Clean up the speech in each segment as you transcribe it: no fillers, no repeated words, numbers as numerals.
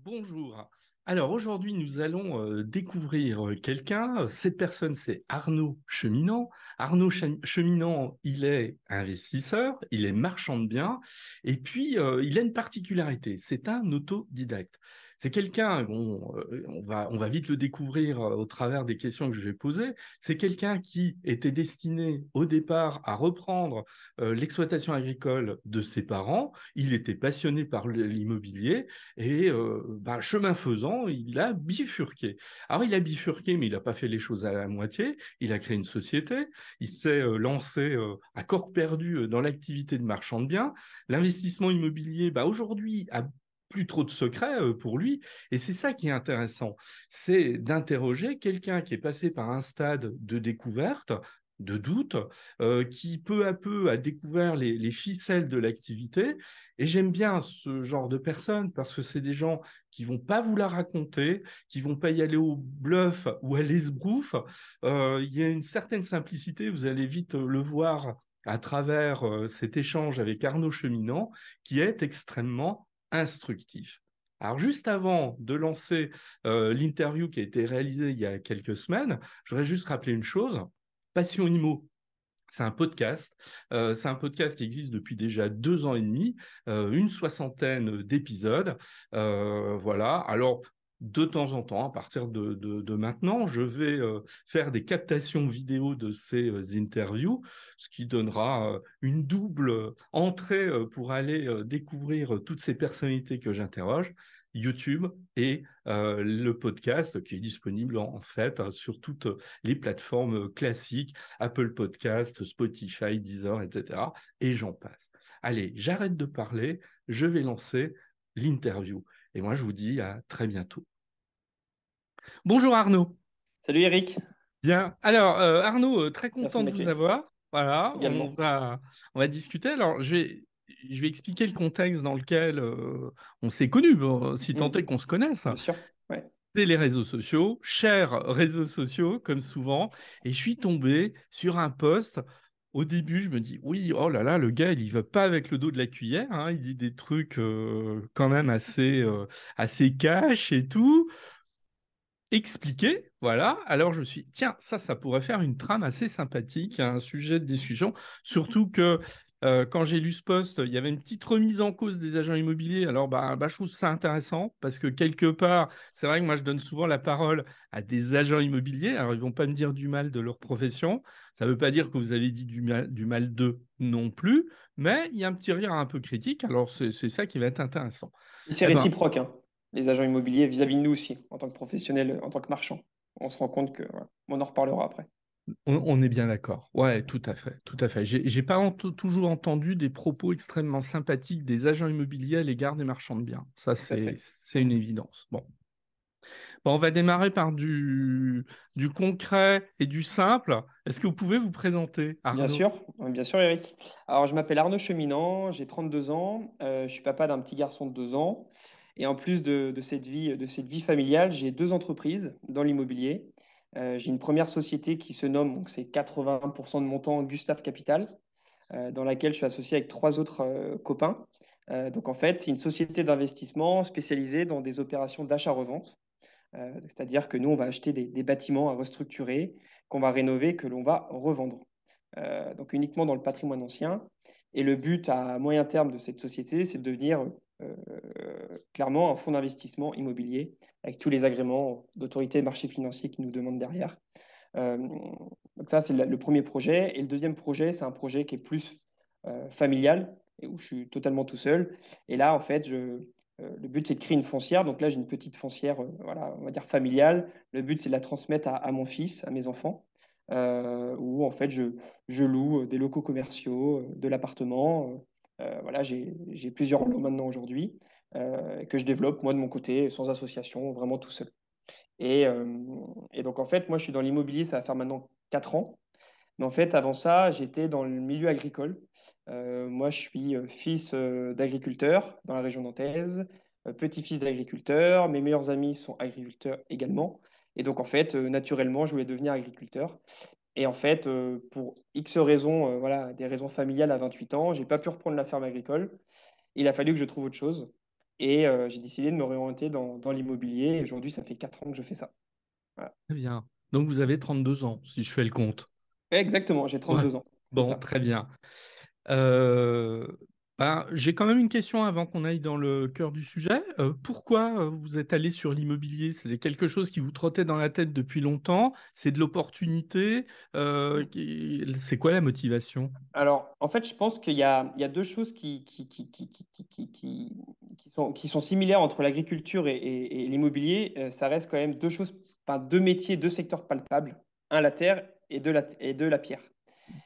Bonjour. Alors aujourd'hui, nous allons découvrir quelqu'un. Cette personne, c'est Arnaud Cheminant. Cheminant, il est investisseur, il est marchand de biens, et puis il a une particularité, c'est un autodidacte. C'est quelqu'un, bon, on va vite le découvrir au travers des questions que je vais poser. C'est quelqu'un qui était destiné au départ à reprendre l'exploitation agricole de ses parents. Il était passionné par l'immobilier. Et chemin faisant, il a bifurqué. Alors, il a bifurqué, mais il n'a pas fait les choses à la moitié. Il a créé une société. Il s'est lancé à corps perdu dans l'activité de marchand de biens. L'investissement immobilier, aujourd'hui, a plus trop de secrets pour lui. Et c'est ça qui est intéressant, c'est d'interroger quelqu'un qui est passé par un stade de découverte, de doute, qui peu à peu a découvert les ficelles de l'activité. Et j'aime bien ce genre de personnes parce que c'est des gens qui vont pas vous la raconter, qui vont pas y aller au bluff ou à l'esbrouf. Il y a une certaine simplicité, vous allez vite le voir à travers cet échange avec Arnaud Cheminant, qui est extrêmement instructif. Alors juste avant de lancer l'interview qui a été réalisée il y a quelques semaines, je voudrais juste rappeler une chose. Passion Immo, c'est un podcast qui existe depuis déjà 2 ans et demi, une soixantaine d'épisodes. Voilà. Alors, de temps en temps, à partir de maintenant, je vais faire des captations vidéo de ces interviews, ce qui donnera une double entrée pour aller découvrir toutes ces personnalités que j'interroge. YouTube et le podcast qui est disponible en fait sur toutes les plateformes classiques, Apple Podcast, Spotify, Deezer, etc. Et j'en passe. Allez, j'arrête de parler, je vais lancer l'interview. Et moi, je vous dis à très bientôt. Bonjour Arnaud. Salut Eric, Bien. Alors, Arnaud, très merci content de de vous m'accueillir avoir. Voilà, également. on va discuter. Alors, je vais expliquer le contexte dans lequel on s'est connus, bon, si tant est Mhm, qu'on se connaisse. bien sûr, ouais. C'est les réseaux sociaux, chers réseaux sociaux, comme souvent, et je suis tombé sur un post. Au début, je me dis, oui, oh là là, le gars, il y va pas avec le dos de la cuillère, hein, il dit des trucs quand même assez cash et tout. Expliqué, voilà. Alors je me suis dit, tiens, ça pourrait faire une trame assez sympathique, un sujet de discussion. Surtout que quand j'ai lu ce post, il y avait une petite remise en cause des agents immobiliers. Alors je trouve ça intéressant parce que quelque part, c'est vrai que moi je donne souvent la parole à des agents immobiliers. Alors ils vont pas me dire du mal de leur profession. Ça veut pas dire que vous avez dit du mal d'eux non plus, mais il y a un petit rire un peu critique. Alors c'est ça qui va être intéressant. Et c'est Eh ben, réciproque, hein, les agents immobiliers vis-à-vis de nous aussi, en tant que professionnels, en tant que marchands. On se rend compte que, voilà, on en reparlera après. On est bien d'accord. Ouais, tout à fait, tout à fait. J'ai pas toujours entendu des propos extrêmement sympathiques des agents immobiliers à l'égard des marchands de biens. Ça, Tout à fait. c'est une évidence. Bon, on va démarrer par du concret et du simple. Est-ce que vous pouvez vous présenter, Arnaud? Bien sûr Eric. Alors je m'appelle Arnaud Cheminant, j'ai 32 ans, je suis papa d'un petit garçon de 2 ans. Et en plus de cette vie familiale, j'ai deux entreprises dans l'immobilier. J'ai une première société qui se nomme, donc c'est 80% de mon temps, Gustave Capital, dans laquelle je suis associé avec trois autres copains. Donc en fait, c'est une société d'investissement spécialisée dans des opérations d'achat-revente. C'est-à-dire que nous, on va acheter des bâtiments à restructurer, qu'on va rénover, que l'on va revendre. Donc uniquement dans le patrimoine ancien. Et le but à moyen terme de cette société, c'est de devenir clairement un fonds d'investissement immobilier avec tous les agréments d'autorité de marché financier qui nous demandent derrière. Euh, donc ça, c'est le premier projet. Et le deuxième projet, c'est un projet qui est plus familial et où je suis totalement tout seul. Et là, en fait, le but, c'est de créer une foncière. Donc là, j'ai une petite foncière, voilà, on va dire familiale. Le but, c'est de la transmettre à mon fils, à mes enfants, où en fait, je loue des locaux commerciaux, de l'appartement. Voilà, j'ai plusieurs lots maintenant aujourd'hui que je développe moi de mon côté, sans association, vraiment tout seul. Et, euh, et donc, en fait, moi, je suis dans l'immobilier, ça va faire maintenant 4 ans. Mais en fait, avant ça, j'étais dans le milieu agricole. Moi, je suis fils d'agriculteur dans la région nantaise, petit-fils d'agriculteur. Mes meilleurs amis sont agriculteurs également. Et donc, en fait, naturellement, je voulais devenir agriculteur. Et en fait, pour X raisons, voilà, des raisons familiales à 28 ans, j'ai pas pu reprendre la ferme agricole. Il a fallu que je trouve autre chose. Et j'ai décidé de me réorienter dans l'immobilier. Et aujourd'hui, ça fait 4 ans que je fais ça. Voilà. Très bien. Donc vous avez 32 ans, si je fais le compte. Exactement, j'ai Ouais. 32 ans. C'est Bon, ça. très bien. Euh, j'ai quand même une question avant qu'on aille dans le cœur du sujet. Pourquoi vous êtes allé sur l'immobilier? C'est quelque chose qui vous trottait dans la tête depuis longtemps? C'est de l'opportunité? C'est quoi la motivation? Alors, en fait, je pense qu'il y a deux choses qui sont similaires entre l'agriculture et l'immobilier. Ça reste quand même deux choses, enfin, deux métiers, deux secteurs palpables. Un, la terre et deux, la pierre.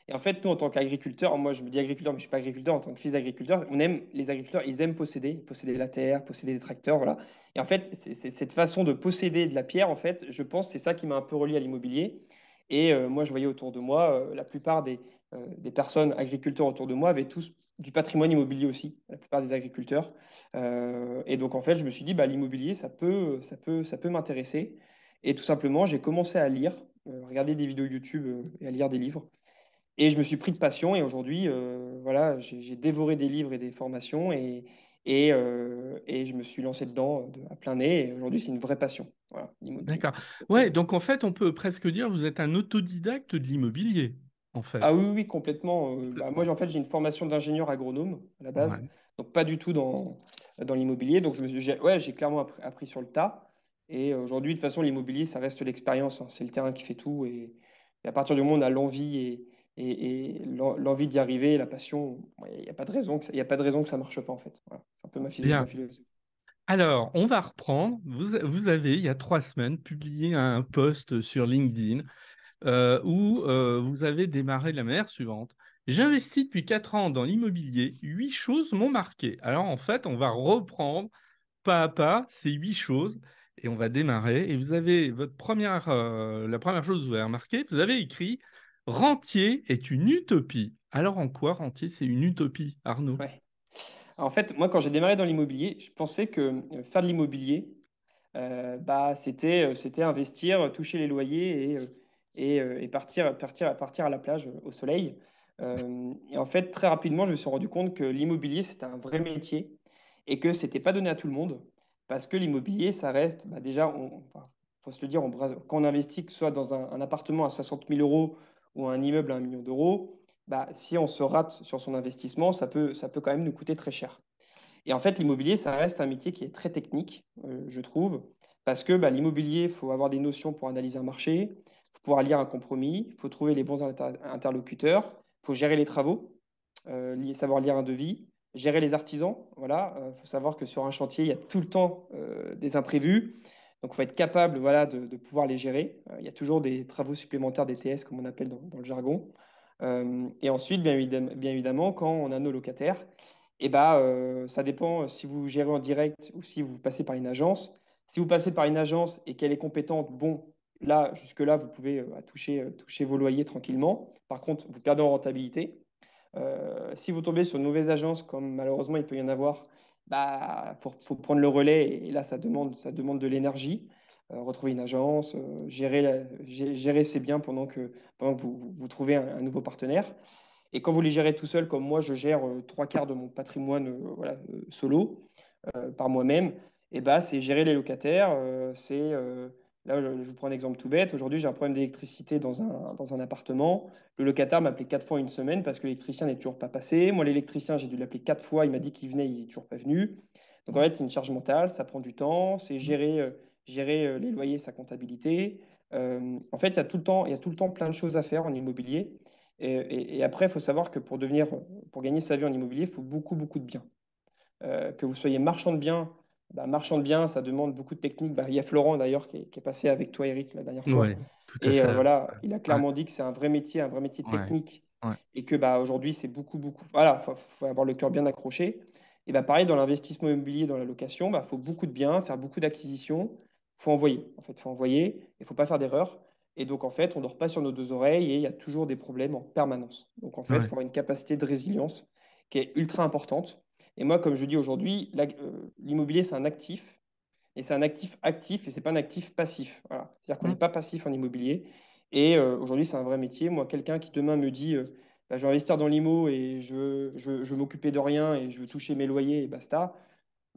Et en fait, nous, en tant qu'agriculteurs, moi, je me dis agriculteur, mais je ne suis pas agriculteur, en tant que fils d'agriculteur, les agriculteurs, ils aiment posséder la terre, posséder des tracteurs, voilà. Et en fait, c'est cette façon de posséder de la pierre, en fait, je pense, c'est ça qui m'a un peu relié à l'immobilier. Et moi, je voyais autour de moi, la plupart des personnes agriculteurs autour de moi avaient tous du patrimoine immobilier aussi, la plupart des agriculteurs. Et donc, en fait, je me suis dit, bah, l'immobilier, ça peut m'intéresser. Et tout simplement, j'ai commencé à lire, regarder des vidéos YouTube et à lire des livres. Et je me suis pris de passion et aujourd'hui, voilà, j'ai dévoré des livres et des formations et je me suis lancé dedans à plein nez. Et aujourd'hui, c'est une vraie passion, voilà, l'immobilier. D'accord. Donc, Ouais, donc en fait, on peut presque dire que vous êtes un autodidacte de l'immobilier, en ah fait. oui, oui, oui, complètement. Bah, moi, Complètement. en fait, j'ai une formation d'ingénieur agronome à la base, Ouais. donc pas du tout dans l'immobilier. Donc, ouais, j'ai clairement appris sur le tas. Et aujourd'hui, de toute façon, l'immobilier, ça reste l'expérience, hein. C'est le terrain qui fait tout. Et à partir du moment où on a l'envie et l'envie d'y arriver, la passion, il n'y a pas de raison il y a pas de raison que ça marche pas, en fait. Voilà. C'est un peu ma Bien. philosophie. Alors, on va reprendre. Vous avez, il y a 3 semaines, publié un post sur LinkedIn où vous avez démarré de la manière suivante. J'investis depuis 4 ans dans l'immobilier. 8 choses m'ont marqué. Alors, en fait, on va reprendre pas à pas ces 8 choses et on va démarrer. Et vous avez la première chose que vous avez remarqué, vous avez écrit Rentier est une utopie. Alors, en quoi Rentier, c'est une utopie, Arnaud? Ouais. En fait, moi, quand j'ai démarré dans l'immobilier, je pensais que faire de l'immobilier, bah, c'était investir, toucher les loyers et partir à la plage au soleil. Et en fait, très rapidement, je me suis rendu compte que l'immobilier, c'était un vrai métier et que c'était pas donné à tout le monde parce que l'immobilier, ça reste, bah, déjà, enfin, faut se le dire, quand on investit, que ce soit dans un appartement à 60 000 euros ou un immeuble à 1 million d'euros, bah, si on se rate sur son investissement, ça peut quand même nous coûter très cher. Et en fait, l'immobilier, ça reste un métier qui est très technique, je trouve, parce que bah, l'immobilier, il faut avoir des notions pour analyser un marché, il faut pouvoir lire un compromis, il faut trouver les bons interlocuteurs, il faut gérer les travaux, savoir lire un devis, gérer les artisans. Voilà, il faut savoir que sur un chantier, il y a tout le temps des imprévus. Donc, il faut être capable voilà, de pouvoir les gérer. Il y a toujours des travaux supplémentaires, des TS, comme on appelle dans le jargon. Et ensuite, bien évidemment, quand on a nos locataires, et bah, ça dépend si vous gérez en direct ou si vous passez par une agence. Si vous passez par une agence et qu'elle est compétente, bon, là, jusque-là, vous pouvez toucher vos loyers tranquillement. Par contre, vous perdez en rentabilité. Si vous tombez sur une mauvaise agence, comme malheureusement il peut y en avoir, bah, faut prendre le relais et là, ça demande de l'énergie. Retrouver une agence, gérer ses biens pendant que vous trouvez un nouveau partenaire. Et quand vous les gérez tout seul, comme moi, je gère trois quarts de mon patrimoine voilà, solo par moi-même, et bah, c'est gérer les locataires. Là, je vous prends un exemple tout bête. Aujourd'hui, j'ai un problème d'électricité dans un appartement. Le locataire m'a appelé 4 fois une semaine parce que l'électricien n'est toujours pas passé. Moi, l'électricien, j'ai dû l'appeler 4 fois. Il m'a dit qu'il venait, il n'est toujours pas venu. Donc, en fait, c'est une charge mentale, ça prend du temps. C'est gérer les loyers, sa comptabilité. En fait, il y a tout le temps plein de choses à faire en immobilier. Et après, il faut savoir que pour gagner sa vie en immobilier, il faut beaucoup, beaucoup de biens. Que vous soyez marchand de biens, bah, marchand de biens, ça demande beaucoup de techniques. Bah, il y a Florent d'ailleurs qui est passé avec toi, Eric, la dernière fois. Ouais, tout à Et fait. voilà, il a Ouais, clairement dit que c'est un vrai métier ouais, technique ouais. et que bah, aujourd'hui, c'est beaucoup, beaucoup. Voilà, faut avoir le cœur bien accroché. Et bah, pareil, dans l'investissement immobilier, dans la location, il faut beaucoup de biens, faire beaucoup d'acquisitions. Il faut envoyer. En fait, il faut envoyer. Il ne faut pas faire d'erreur. Et donc, en fait, on ne dort pas sur nos deux oreilles et il y a toujours des problèmes en permanence. Donc, en fait, il Ouais. faut avoir une capacité de résilience qui est ultra importante. Et moi, comme je dis aujourd'hui, l'immobilier, c'est un actif. Et c'est un actif actif et c'est pas un actif passif. Voilà. C'est-à-dire qu'on n'est Hmm. pas passif en immobilier. Et aujourd'hui, c'est un vrai métier. Moi, quelqu'un qui demain me dit bah, je vais investir dans l'IMO et je veux m'occuper de rien et je veux toucher mes loyers et basta,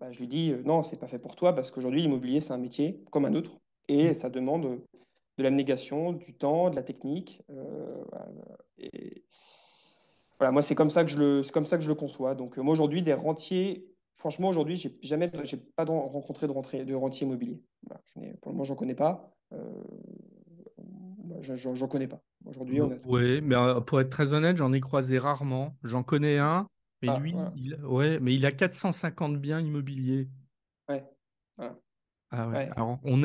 bah, je lui dis non, c'est pas fait pour toi parce qu'aujourd'hui, l'immobilier, c'est un métier comme un autre et ça demande de l'abnégation, du temps, de la technique. Voilà. Et voilà, moi, c'est comme ça que je le conçois. Donc, moi, aujourd'hui, des rentiers, franchement, aujourd'hui, j'ai pas rencontré de rentier immobilier. Voilà. Pour le moment, j'en connais pas. J'en connais pas. Aujourd'hui, on a. Ouais, mais pour être très honnête, j'en ai croisé rarement. J'en connais un, mais Ah, lui, voilà. ouais, mais il a 450 biens immobiliers. Ouais. Voilà. Ah ouais, Ouais. alors Ah, on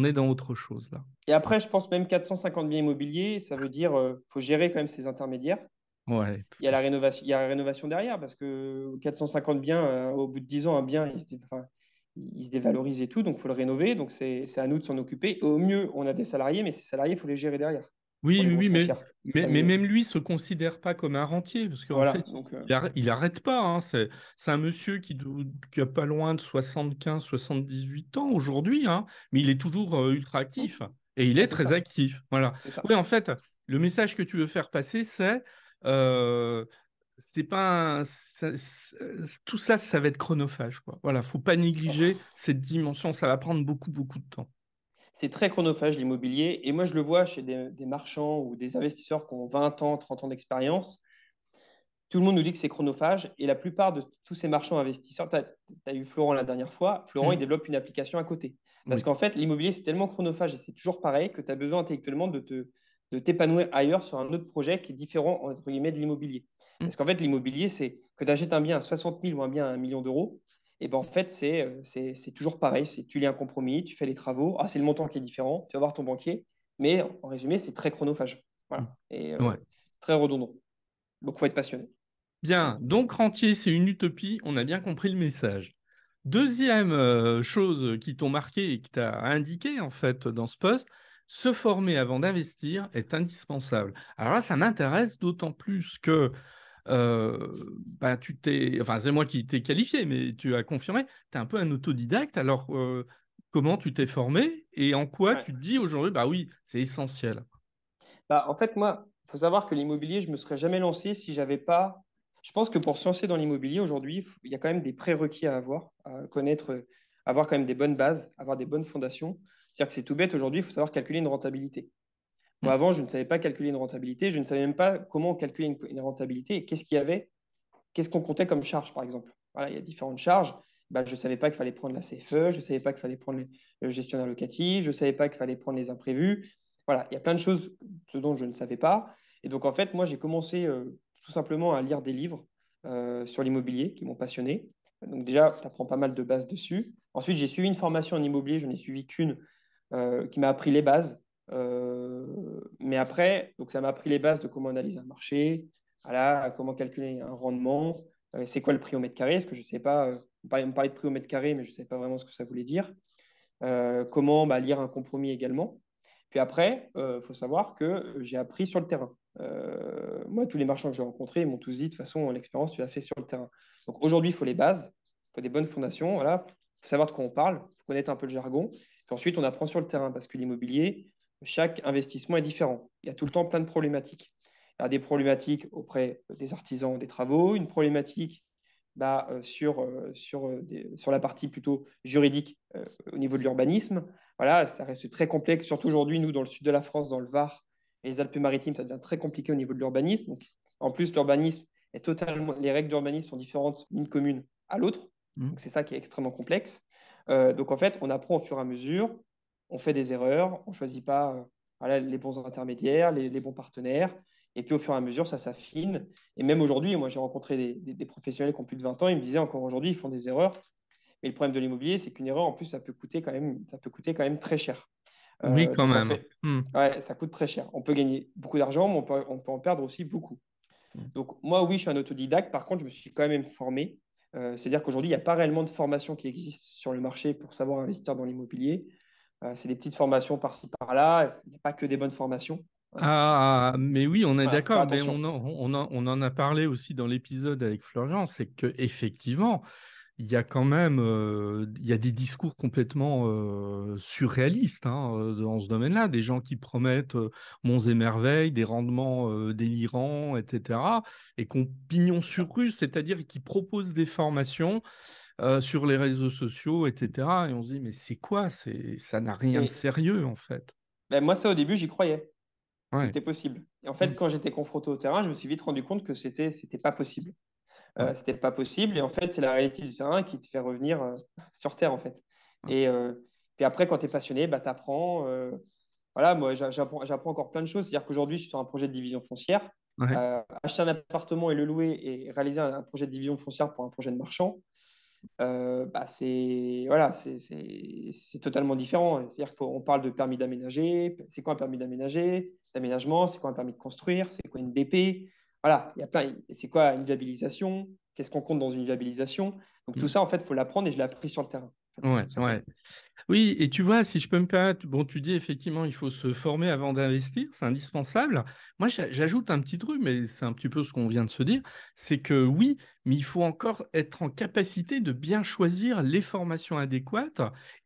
est dans autre chose là. et après, je pense même 450 biens immobiliers, ça veut dire faut gérer quand même ces intermédiaires. Ouais, Il y a tout à la fait. rénovation, il y a la rénovation derrière parce que 450 biens, au bout de 10 ans, un bien, enfin, il se dévalorise et tout, donc il faut le rénover. Donc c'est à nous de s'en occuper. Au mieux, on a des salariés, mais ces salariés, il faut les gérer derrière pour Oui, les oui, grosses oui, foncières. mais même lui se considère pas comme un rentier, parce qu'en Voilà, fait, donc il arrête pas, hein. C'est un monsieur qui a pas loin de 78 ans aujourd'hui, hein, mais il est toujours ultra actif. Et il ah, est c'est très ça, actif. Voilà. c'est ça. Oui, en fait, le message que tu veux faire passer, euh, c'est pas tout ça, ça va être chronophage, quoi. Voilà, faut pas négliger cette dimension, ça va prendre beaucoup, beaucoup de temps. C'est très chronophage l'immobilier. Et moi, je le vois chez des marchands ou des investisseurs qui ont 20 ans, 30 ans d'expérience. Tout le monde nous dit que c'est chronophage et la plupart de tous ces marchands investisseurs, tu as eu Florent la dernière fois, Florent, il Hmm. développe une application à côté. Parce Oui. qu'en fait, l'immobilier, c'est tellement chronophage et c'est toujours pareil que tu as besoin intellectuellement de t'épanouir ailleurs sur un autre projet qui est différent, entre guillemets, de l'immobilier. Hmm. Parce qu'en fait, l'immobilier, c'est que tu achètes un bien à 60 000 ou un bien à 1 million d'euros. Et ben en fait, c'est toujours pareil. Tu lis un compromis, tu fais les travaux. Ah, c'est le montant qui est différent. Tu vas voir ton banquier. Mais en résumé, c'est très chronophage. Hmm. Voilà. Et Ouais. très redondant. Donc, il faut être passionné. Bien, donc rentier, c'est une utopie, on a bien compris le message. Deuxième chose qui t'ont marqué et qui t'a indiqué en fait dans ce poste, se former avant d'investir est indispensable. Alors là, ça m'intéresse d'autant plus que bah, enfin c'est moi qui t'ai qualifié, mais tu as confirmé, tu es un peu un autodidacte. Alors comment tu t'es formé et en quoi Ouais. tu te dis aujourd'hui, bah oui, c'est essentiel. Bah, en fait, moi, il faut savoir que l'immobilier, je ne me serais jamais lancé si j'avais pas. Je pense que pour se lancer dans l'immobilier aujourd'hui, il y a quand même des prérequis à avoir, à connaître, avoir quand même des bonnes bases, avoir des bonnes fondations. C'est-à-dire que c'est tout bête aujourd'hui, il faut savoir calculer une rentabilité. Moi, Hmm. avant, je ne savais pas calculer une rentabilité, je ne savais même pas comment calculer une rentabilité et qu'est-ce qu'il y avait, qu'est-ce qu'on comptait comme charge, par exemple. Voilà, il y a différentes charges. Bah, je ne savais pas qu'il fallait prendre la CFE, je ne savais pas qu'il fallait prendre le gestionnaire locatif, je ne savais pas qu'il fallait prendre les imprévus. Voilà, il y a plein de choses ce dont je ne savais pas. Et donc, en fait, moi, j'ai commencé tout simplement à lire des livres sur l'immobilier qui m'ont passionné. Donc, déjà, tu apprends pas mal de bases dessus. Ensuite, j'ai suivi une formation en immobilier, je n'ai suivi qu'une qui m'a appris les bases. Mais après, donc ça m'a appris les bases de comment analyser un marché, voilà, comment calculer un rendement, c'est quoi le prix au mètre carré, parce que je ne sais pas, on parlait de prix au mètre carré, mais je ne sais pas vraiment ce que ça voulait dire. Comment lire un compromis également. Puis après, il faut savoir que j'ai appris sur le terrain. Moi, tous les marchands que j'ai rencontrés, ils m'ont tous dit, de toute façon, l'expérience, tu l'as fait sur le terrain. Donc aujourd'hui, il faut les bases, il faut des bonnes fondations, voilà. Il faut savoir de quoi on parle, il faut connaître un peu le jargon. Puis ensuite, on apprend sur le terrain, parce que l'immobilier, chaque investissement est différent. Il y a tout le temps plein de problématiques. Il y a des problématiques auprès des artisans des travaux, une problématique sur la partie plutôt juridique au niveau de l'urbanisme. Voilà, ça reste très complexe, surtout aujourd'hui, nous, dans le sud de la France, dans le Var et les Alpes-Maritimes, ça devient très compliqué au niveau de l'urbanisme. Donc, en plus, l'urbanisme est totalement, les règles d'urbanisme sont différentes d'une commune à l'autre. Hmm. Donc, c'est ça qui est extrêmement complexe. Donc, en fait, on apprend au fur et à mesure, on fait des erreurs, on ne choisit pas voilà, les bons intermédiaires, les bons partenaires. Et puis, au fur et à mesure, ça s'affine. Et même aujourd'hui, moi, j'ai rencontré des professionnels qui ont plus de 20 ans, ils me disaient encore aujourd'hui, ils font des erreurs. Mais le problème de l'immobilier, c'est qu'une erreur, en plus, ça peut coûter quand même très cher. Oui, quand Donc, en même. fait, Hmm. ouais, ça coûte très cher. On peut gagner beaucoup d'argent, mais on peut en perdre aussi beaucoup. Donc, moi, oui, je suis un autodidacte. Par contre, je me suis quand même formé. C'est-à-dire qu'aujourd'hui, il n'y a pas réellement de formation qui existe sur le marché pour savoir investir dans l'immobilier. C'est des petites formations par-ci, par-là. Il n'y a pas que des bonnes formations. Ah, mais oui, on est Voilà, faut faire d'accord, mais attention. on en a parlé aussi dans l'épisode avec Florian, c'est que effectivement, il y a quand même il y a des discours complètement surréalistes hein, dans ce domaine-là, des gens qui promettent monts et merveilles, des rendements délirants, etc., et qu'on pignon sur rue, c'est-à-dire qui proposent des formations. sur les réseaux sociaux, etc. Et on se dit, mais c'est quoi? Ça n'a rien de Mais sérieux, en fait. ben, moi, ça, au début, j'y croyais. Ouais. C'était possible. Et en Mm. fait, quand j'étais confronté au terrain, je me suis vite rendu compte que c'était pas possible. Ouais. C'était pas possible. Et en fait, c'est la réalité du terrain qui te fait revenir sur Terre, en fait. Ouais. Et puis après, quand tu es passionné, bah, tu apprends. Voilà, moi, j'apprends encore plein de choses. C'est-à-dire qu'aujourd'hui, je suis sur un projet de division foncière. Ouais. Acheter un appartement et le louer et réaliser un projet de division foncière pour un projet de marchand, bah, c'est voilà, c'est totalement différent. C'est-à-dire qu'on parle de permis d'aménager. C'est quoi un permis d'aménager, d'aménagement? C'est quoi un permis de construire? C'est quoi une DP? Voilà, il y a plein. C'est quoi une viabilisation? Qu'est-ce qu'on compte dans une viabilisation? Donc tout Mm. ça, en fait, il faut l'apprendre et je l'ai appris sur le terrain, en fait, Ouais, tout ouais. simplement. Oui, et tu vois, si je peux me permettre, bon, tu dis effectivement, il faut se former avant d'investir, c'est indispensable. Moi, j'ajoute un petit truc, mais c'est un petit peu ce qu'on vient de se dire, c'est que oui, mais il faut encore être en capacité de bien choisir les formations adéquates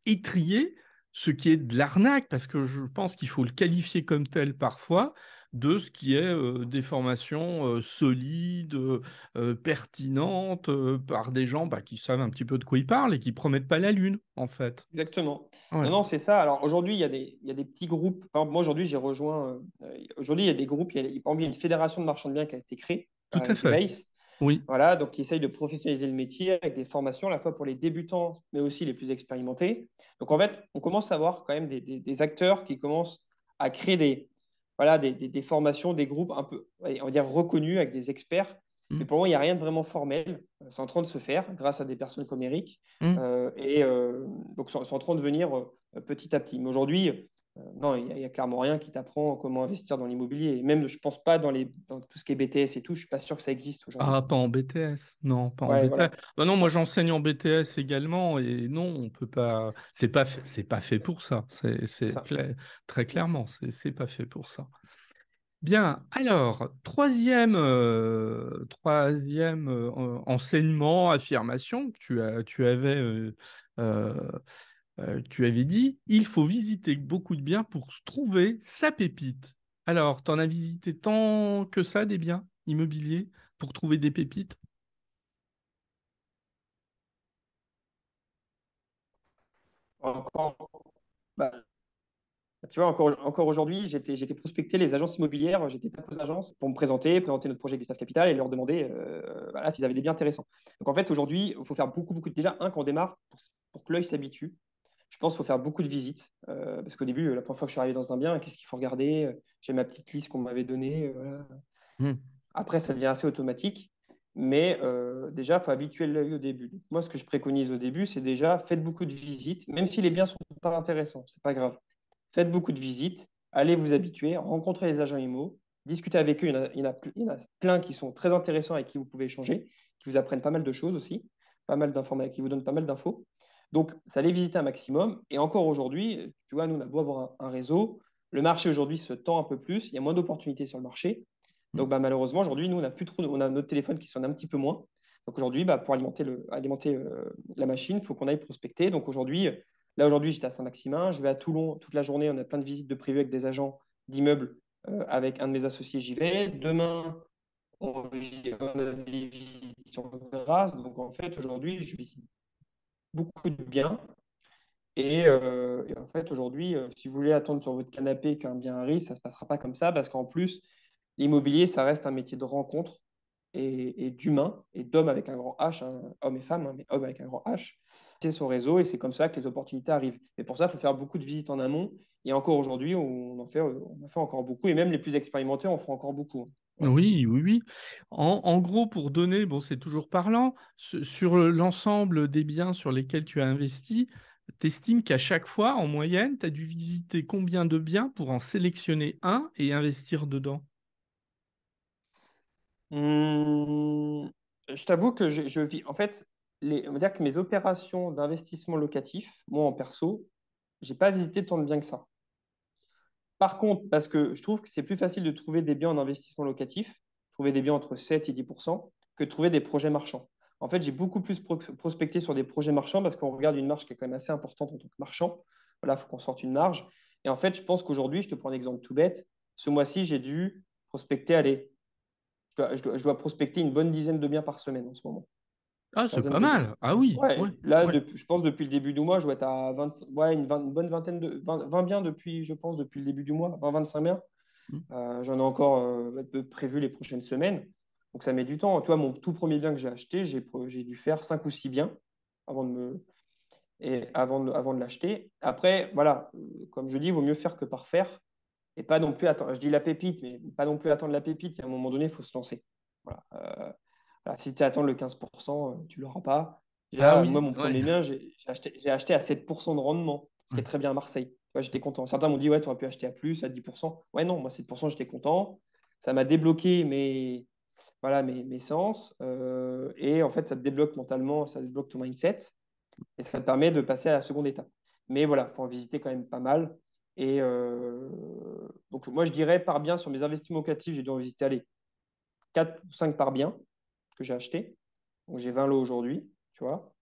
et trier ce qui est de l'arnaque, parce que je pense qu'il faut le qualifier comme tel parfois, de ce qui est des formations solides, pertinentes, par des gens bah, qui savent un petit peu de quoi ils parlent et qui promettent pas la lune, en fait. Exactement. Non, Ouais, non, c'est ça. Alors aujourd'hui, il y a des petits groupes. Par exemple, moi, aujourd'hui, j'ai rejoint. Aujourd'hui, il y a des groupes. Par exemple, il y a une fédération de marchands de biens qui a été créée tout à avec fait. Grace. Oui. Voilà, donc qui essaye de professionnaliser le métier avec des formations à la fois pour les débutants, mais aussi les plus expérimentés. Donc en fait, on commence à voir quand même des acteurs qui commencent à créer voilà, des formations, des groupes un peu, on va dire, reconnus avec des experts. Mais Mm, pour moi, il n'y a rien de vraiment formel. C'est en train de se faire grâce à des personnes comme Eric. mm. Donc, c'est en train de venir petit à petit. Mais aujourd'hui, non, il y a clairement rien qui t'apprend comment investir dans l'immobilier. Et même, je pense pas dans tout ce qui est BTS et tout, je suis pas sûr que ça existe aujourd'hui. Ah, pas en BTS. Non, pas en Ouais, BTS. voilà. Bah non, moi Non, j'enseigne en BTS également et non, on peut pas. C'est pas fait pour ça. c'est C'est ça. clair, très clairement, c'est pas fait pour ça. Bien. Alors, troisième enseignement, affirmation que euh, tu avais dit, il faut visiter beaucoup de biens pour trouver sa pépite. Alors, t'en as visité tant que ça des biens immobiliers pour trouver des pépites? Encore, bah, tu vois, encore aujourd'hui, j'étais prospecté les agences immobilières, j'étais tapé aux agences pour me présenter notre projet Gustave Capital et leur demander voilà, s'ils avaient des biens intéressants. Donc en fait, aujourd'hui, il faut faire beaucoup. Déjà, quand on démarre, pour que l'œil s'habitue, je pense qu'il faut faire beaucoup de visites. Parce qu'au début, la première fois que je suis arrivé dans un bien, qu'est-ce qu'il faut regarder? J'ai ma petite liste qu'on m'avait donnée. Voilà. Hmm. Après, ça devient assez automatique. Mais déjà, il faut habituer l'œil au début. Donc, moi, ce que je préconise au début, c'est déjà faites beaucoup de visites, même si les biens ne sont pas intéressants, c'est pas grave. Faites beaucoup de visites, allez vous habituer, rencontrez les agents IMO, discutez avec eux. Il y en a plein qui sont très intéressants avec qui vous pouvez échanger, qui vous apprennent pas mal de choses aussi, pas mal d'informations, qui vous donnent pas mal d'infos. Donc, ça allez visiter un maximum. Et encore aujourd'hui, tu vois, nous, on a beau avoir un réseau, le marché aujourd'hui se tend un peu plus, il y a moins d'opportunités sur le marché. Hmm. Donc, bah, malheureusement, aujourd'hui, nous, on a plus trop, on a notre téléphone qui sonne un petit peu moins. Donc, aujourd'hui, bah, pour alimenter la machine, il faut qu'on aille prospecter. Donc, aujourd'hui, j'étais à Saint-Maximin. Je vais à Toulon toute la journée. On a plein de visites de prévues avec des agents d'immeubles. Avec un de mes associés, j'y vais. Demain, on a des visites sur Grasse. Donc, en fait, aujourd'hui, je visite beaucoup de biens. Et en fait, aujourd'hui, si vous voulez attendre sur votre canapé qu'un bien arrive, ça ne se passera pas comme ça parce qu'en plus, l'immobilier, ça reste un métier de rencontre et d'humain et d'homme avec un grand H, hein, homme et femme, hein, mais homme avec un grand H. C'est son réseau et c'est comme ça que les opportunités arrivent. Mais pour ça, il faut faire beaucoup de visites en amont. Et encore aujourd'hui, on en fait encore beaucoup. Et même les plus expérimentés en feront encore beaucoup, hein. Voilà. Oui, oui, oui. En gros, pour donner, bon, c'est toujours parlant, sur l'ensemble des biens sur lesquels tu as investi, tu estimes qu'à chaque fois, en moyenne, tu as dû visiter combien de biens pour en sélectionner un et investir dedans? Hum, je t'avoue que je vis. En fait, on va dire que mes opérations d'investissement locatif, moi en perso, j'ai pas visité tant de biens que ça. Par contre, parce que je trouve que c'est plus facile de trouver des biens en investissement locatif, trouver des biens entre 7 et 10 que de trouver des projets marchands. En fait, j'ai beaucoup plus prospecté sur des projets marchands parce qu'on regarde une marge qui est quand même assez importante en tant que marchand. Voilà, il faut qu'on sorte une marge. Et en fait, je pense qu'aujourd'hui, je te prends un exemple tout bête. Ce mois-ci, j'ai dû prospecter, allez, je dois prospecter une bonne dizaine de biens par semaine en ce moment. Ah, c'est quinzaine pas de jours. mal. Ah oui, ouais, Ouais, là, ouais. je pense depuis le début du mois, je dois être à 20, ouais, une bonne vingtaine 20 biens depuis, je pense, depuis le début du mois, 25 biens. Mm. J'en ai encore prévu les prochaines semaines. Donc ça met du temps. Tu vois, mon tout premier bien que j'ai acheté, j'ai dû faire 5 ou 6 biens avant de me, avant de l'acheter. Après, voilà, comme je dis, il vaut mieux faire que par faire. Et pas non plus attendre. Je dis la pépite, mais pas non plus attendre la pépite. À un moment donné, il faut se lancer. Voilà. Voilà, si tu attends le 15%, tu ne l'auras pas. Ah Déjà, moi, oui, mon ouais. premier bien, j'ai acheté à 7% de rendement, ce qui est Ouais. très bien à Marseille. Tu vois, j'étais content. Certains m'ont dit, ouais, tu aurais pu acheter à plus, à 10%. Ouais, non, moi, 7%, j'étais content. Ça m'a débloqué voilà, mes sens. Et en fait, ça te débloque mentalement, ça débloque ton mindset. Et ça te permet de passer à la seconde étape. Mais voilà, il faut en visiter quand même pas mal. Et donc, moi, je dirais par bien sur mes investissements locatifs, j'ai dû en visiter allez, 4 ou 5 par bien que j'ai acheté. Donc, j'ai 20 lots aujourd'hui, tu vois.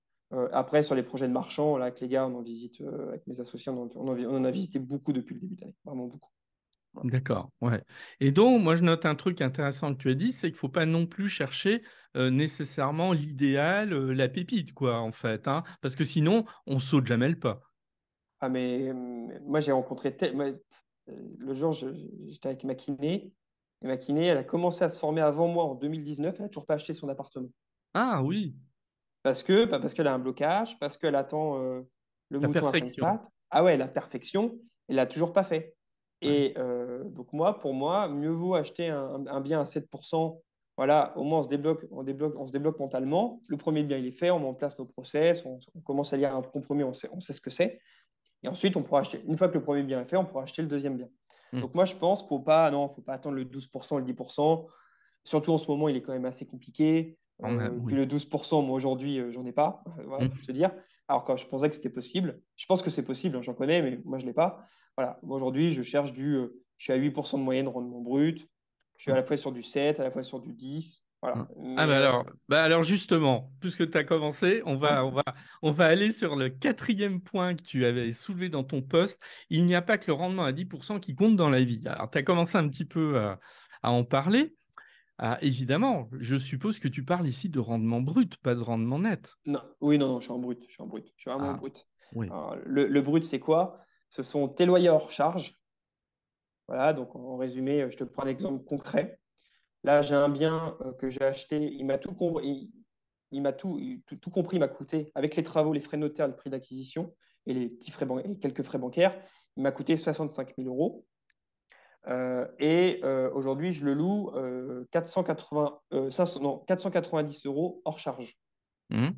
Après, sur les projets de marchands, là, avec les gars, on en visite, avec mes associés, on en a visité beaucoup depuis le début de l'année, vraiment beaucoup. Voilà. D'accord, ouais. Et donc, moi, je note un truc intéressant que tu as dit, c'est qu'il faut pas non plus chercher nécessairement l'idéal, la pépite, quoi, en fait, hein, parce que sinon, on saute jamais le pas. Ah, mais moi, j'ai rencontré le jour, j'étais avec ma kiné, et ma kiné, elle a commencé à se former avant moi en 2019, elle n'a toujours pas acheté son appartement. Ah oui, Parce qu'elle a un blocage, parce qu'elle attend le la mouton à cinq perfection. pattes. Ah ouais, la perfection, elle l'a toujours pas fait. Ouais. Et donc pour moi, mieux vaut acheter un bien à 7%. Voilà, au moins on se débloque mentalement. Le premier bien, il est fait, on met en place nos process, on commence à lire un compromis, on sait ce que c'est. Et ensuite, on pourra acheter. Une fois que le premier bien est fait, on pourra acheter le deuxième bien. Mm. Donc moi, je pense qu'il ne faut pas, non, faut pas attendre le 12%, le 10%. Surtout en ce moment, il est quand même assez compliqué. Quand même, Puis oui. le 12%, moi aujourd'hui, j'en ai pas, voilà, pour Mm. te dire. Alors quand je pensais que c'était possible, je pense que c'est possible, hein, j'en connais, mais moi je l'ai pas. Voilà, moi aujourd'hui, je suis à 8% de moyenne rendement brut. Je suis à Mm. la fois sur du 7, à la fois sur du 10. Mm. Voilà. Ah Mais bah alors justement, puisque tu as commencé, on va aller sur le quatrième point que tu avais soulevé dans ton poste. Il n'y a pas que le rendement à 10% qui compte dans la vie. Alors, tu as commencé un petit peu à en parler. Ah, évidemment, je suppose que tu parles ici de rendement brut, pas de rendement net. non, oui, non, non, je suis en brut, je suis en brut, je suis vraiment en Ah, brut. oui. Alors, le brut, c'est quoi? Ce sont tes loyers hors charge. Voilà, donc en résumé, je te prends un exemple concret. Là, j'ai un bien que j'ai acheté, il m'a tout, il m'a tout compris, il m'a coûté, avec les travaux, les frais notaires, le prix d'acquisition et les petits et quelques frais bancaires, il m'a coûté 65 000 euros. Aujourd'hui, je le loue 500 non, 490 euros hors charge. Mhm.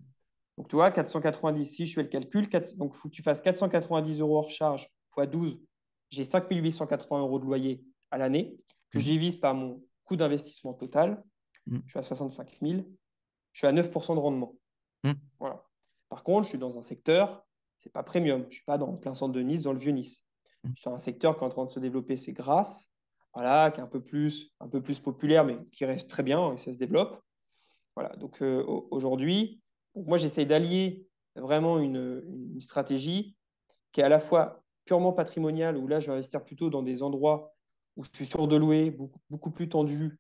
Donc, tu vois, 490, si je fais le calcul, donc il faut que tu fasses 490 euros hors charge fois 12. J'ai 5 880 euros de loyer à l'année que je Mhm. divise par mon coût d'investissement total. Mhm. Je suis à 65 000. Je suis à 9% de rendement. Mhm. Voilà. Par contre, je suis dans un secteur, c'est pas premium. Je ne suis pas dans le plein centre de Nice, dans le vieux Nice. Je suis sur un secteur qui est en train de se développer, c'est Grasse, voilà, qui est un peu plus populaire, mais qui reste très bien et ça se développe. Voilà. Donc aujourd'hui, moi j'essaye d'allier vraiment une stratégie qui est à la fois purement patrimoniale, où là je vais investir plutôt dans des endroits où je suis sûr de louer, beaucoup plus tendu,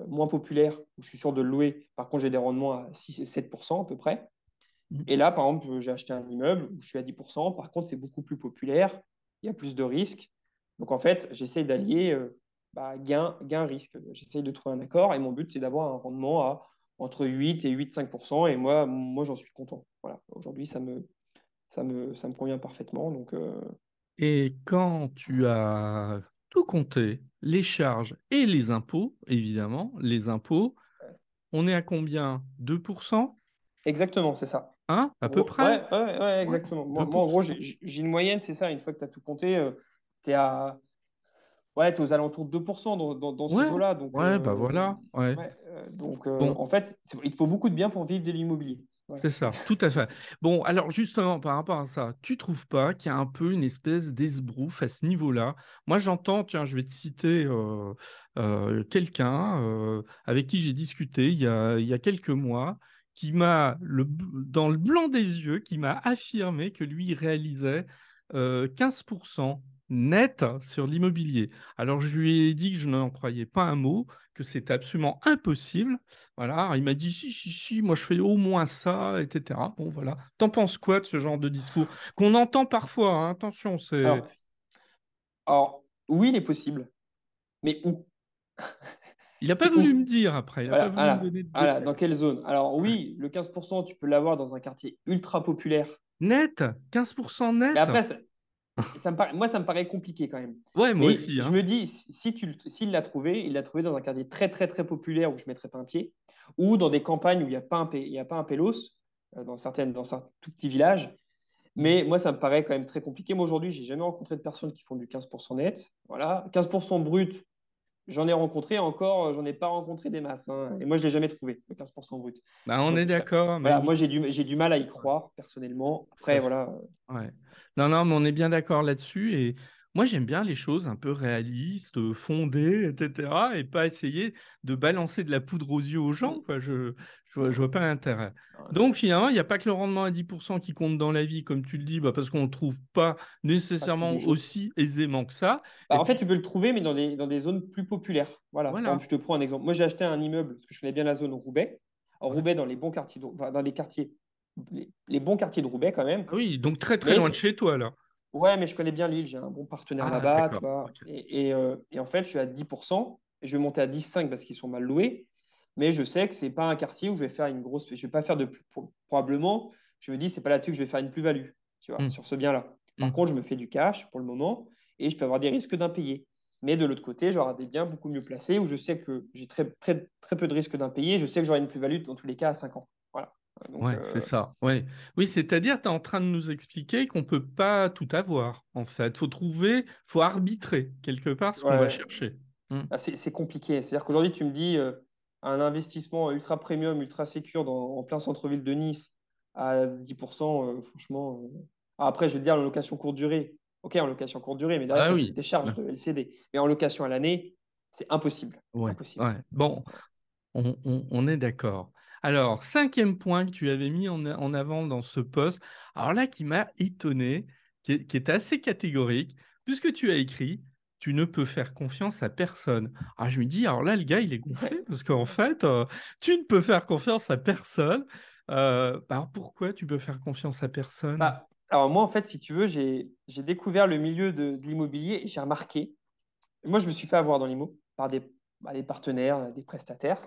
moins populaire, où je suis sûr de le louer. Par contre, j'ai des rendements à 6 et 7% à peu près. Mhm. Et là, par exemple, j'ai acheté un immeuble où je suis à 10%. Par contre, c'est beaucoup plus populaire, il y a plus de risques. Donc en fait, j'essaye d'allier gain-risque. J'essaye de trouver un accord et mon but, c'est d'avoir un rendement à entre 8 et 8,5%. Et moi j'en suis content. Voilà. Aujourd'hui, ça me convient parfaitement. Donc, Et quand tu as tout compté, les charges et les impôts, évidemment, les impôts, on est à combien? 2%? exactement, c'est ça. Hein? En À peu gros, près? ouais, Ouais, exactement. En gros, 2%. j'ai une moyenne, c'est ça. Une fois que tu as tout compté, tu es ouais, t'es aux alentours de 2% dans Ouais, ces eaux-là. Donc, ouais, bah voilà. Ouais. ouais, Bon, en fait, il te faut beaucoup de biens pour vivre de l'immobilier. Voilà. c'est ça, tout à fait. Bon, alors justement, par rapport à ça, tu trouves pas qu'il y a un peu une espèce d'esbrouf à ce niveau-là? Moi, j'entends, tiens, je vais te citer quelqu'un avec qui j'ai discuté il y a quelques mois, qui m'a, dans le blanc des yeux, qui m'a affirmé que lui réalisait 15% net sur l'immobilier. Alors, je lui ai dit que je n'en croyais pas un mot, que c'était absolument impossible. Voilà, il m'a dit si, si, si, moi je fais au moins ça, etc. Bon, voilà. T'en penses quoi de ce genre de discours qu'on entend parfois, hein. Attention, c'est. Alors, alors, oui, il est possible, mais où? Il n'a pas C'est voulu où? me dire après, il n'a pas Voilà, voulu me voilà, donner de voilà. Dans détails. quelle zone? Alors Ouais. oui, le 15%, tu peux l'avoir dans un quartier ultra populaire. Net, 15% Mais net. après, moi, ça me paraît compliqué quand même. Ouais, moi Mais aussi, je hein. me dis, s'il l'a trouvé, il l'a trouvé dans un quartier très, très, très populaire où je ne mettrais pas un pied, ou dans des campagnes où il n'y a pas il y a pas un pélos, dans certains tout petits villages. Mhm. Mais moi, ça me paraît quand même très compliqué. Moi, aujourd'hui, j'ai jamais rencontré de personnes qui font du 15% net. Voilà. 15% brut, j'en ai rencontré encore, j'en ai pas rencontré des masses, hein. Et moi, je l'ai jamais trouvé, le 15% brut. Bah, on est Donc, d'accord, mais voilà, oui, moi, j'ai du mal à y ouais, croire, personnellement. tout à Après, fait. voilà. Ouais. Non, non, mais on est bien d'accord là-dessus. Et moi, j'aime bien les choses un peu réalistes, fondées, etc. Et pas essayer de balancer de la poudre aux yeux aux gens, Mm. quoi. Je vois Non, pas l'intérêt. non, Donc, finalement, il n'y a pas que le rendement à 10% qui compte dans la vie, comme tu le dis, bah, parce qu'on ne le trouve pas pas tous nécessairement les jours. aussi aisément que ça. Bah, Et en fait, puis, tu peux le trouver, mais dans des zones plus populaires. Voilà. Par voilà. exemple, je te prends un exemple. Moi, j'ai acheté un immeuble, parce que je connais bien la zone Roubaix. Alors, Ouais. Roubaix, dans les bons quartiers, enfin, dans les quartiers, les bons quartiers de Roubaix, quand même. Ah oui, donc très, très Mais loin de chez toi, là. ouais, mais je connais bien l'île, j'ai un bon partenaire Ah, là-bas, tu d'accord. vois. Ok. Et en fait, je suis à 10%, et je vais monter à 10,5 parce qu'ils sont mal loués. Mais je sais que c'est pas un quartier où je vais faire une grosse. Je vais pas faire de. Probablement, je me dis, c'est pas là-dessus que je vais faire une plus-value, tu vois, Hum, sur ce bien-là. Par hum. contre, je me fais du cash pour le moment, et je peux avoir des risques d'impayés. Mais de l'autre côté, j'aurai des biens beaucoup mieux placés où je sais que j'ai très, très, très peu de risques d'impayés. Je sais que j'aurai une plus-value dans tous les cas à 5 ans. Voilà. Donc, Ouais, c'est ça. Ouais. Oui, c'est-à-dire, tu es en train de nous expliquer qu'on peut pas tout avoir, en fait. Faut trouver, faut arbitrer quelque part ce qu'on va ouais, chercher. Hmm. ah, c'est compliqué. C'est-à-dire qu'aujourd'hui, tu me dis un investissement ultra premium, ultra sécure en plein centre-ville de Nice à 10%, franchement. Après, je vais te dire, en location courte durée. OK, en location courte durée, mais derrière, Ah tu as toutes oui. tes charges Ouais. de LCD. Mais en location à l'année, c'est impossible. C'est Ouais. impossible. Ouais. Bon, on est d'accord. Alors, cinquième point que tu avais mis en avant dans ce poste, alors là, qui m'a étonné, qui est assez catégorique, puisque tu as écrit, tu ne peux faire confiance à personne. Ah, je me dis, alors là, le gars, il est gonflé, Ouais. parce qu'en fait, tu ne peux faire confiance à personne. Bah, alors pourquoi tu peux faire confiance à personne? Bah, alors moi, en fait, si tu veux, j'ai découvert le milieu de l'immobilier et j'ai remarqué. Moi, je me suis fait avoir dans l'immo par des partenaires, des prestataires.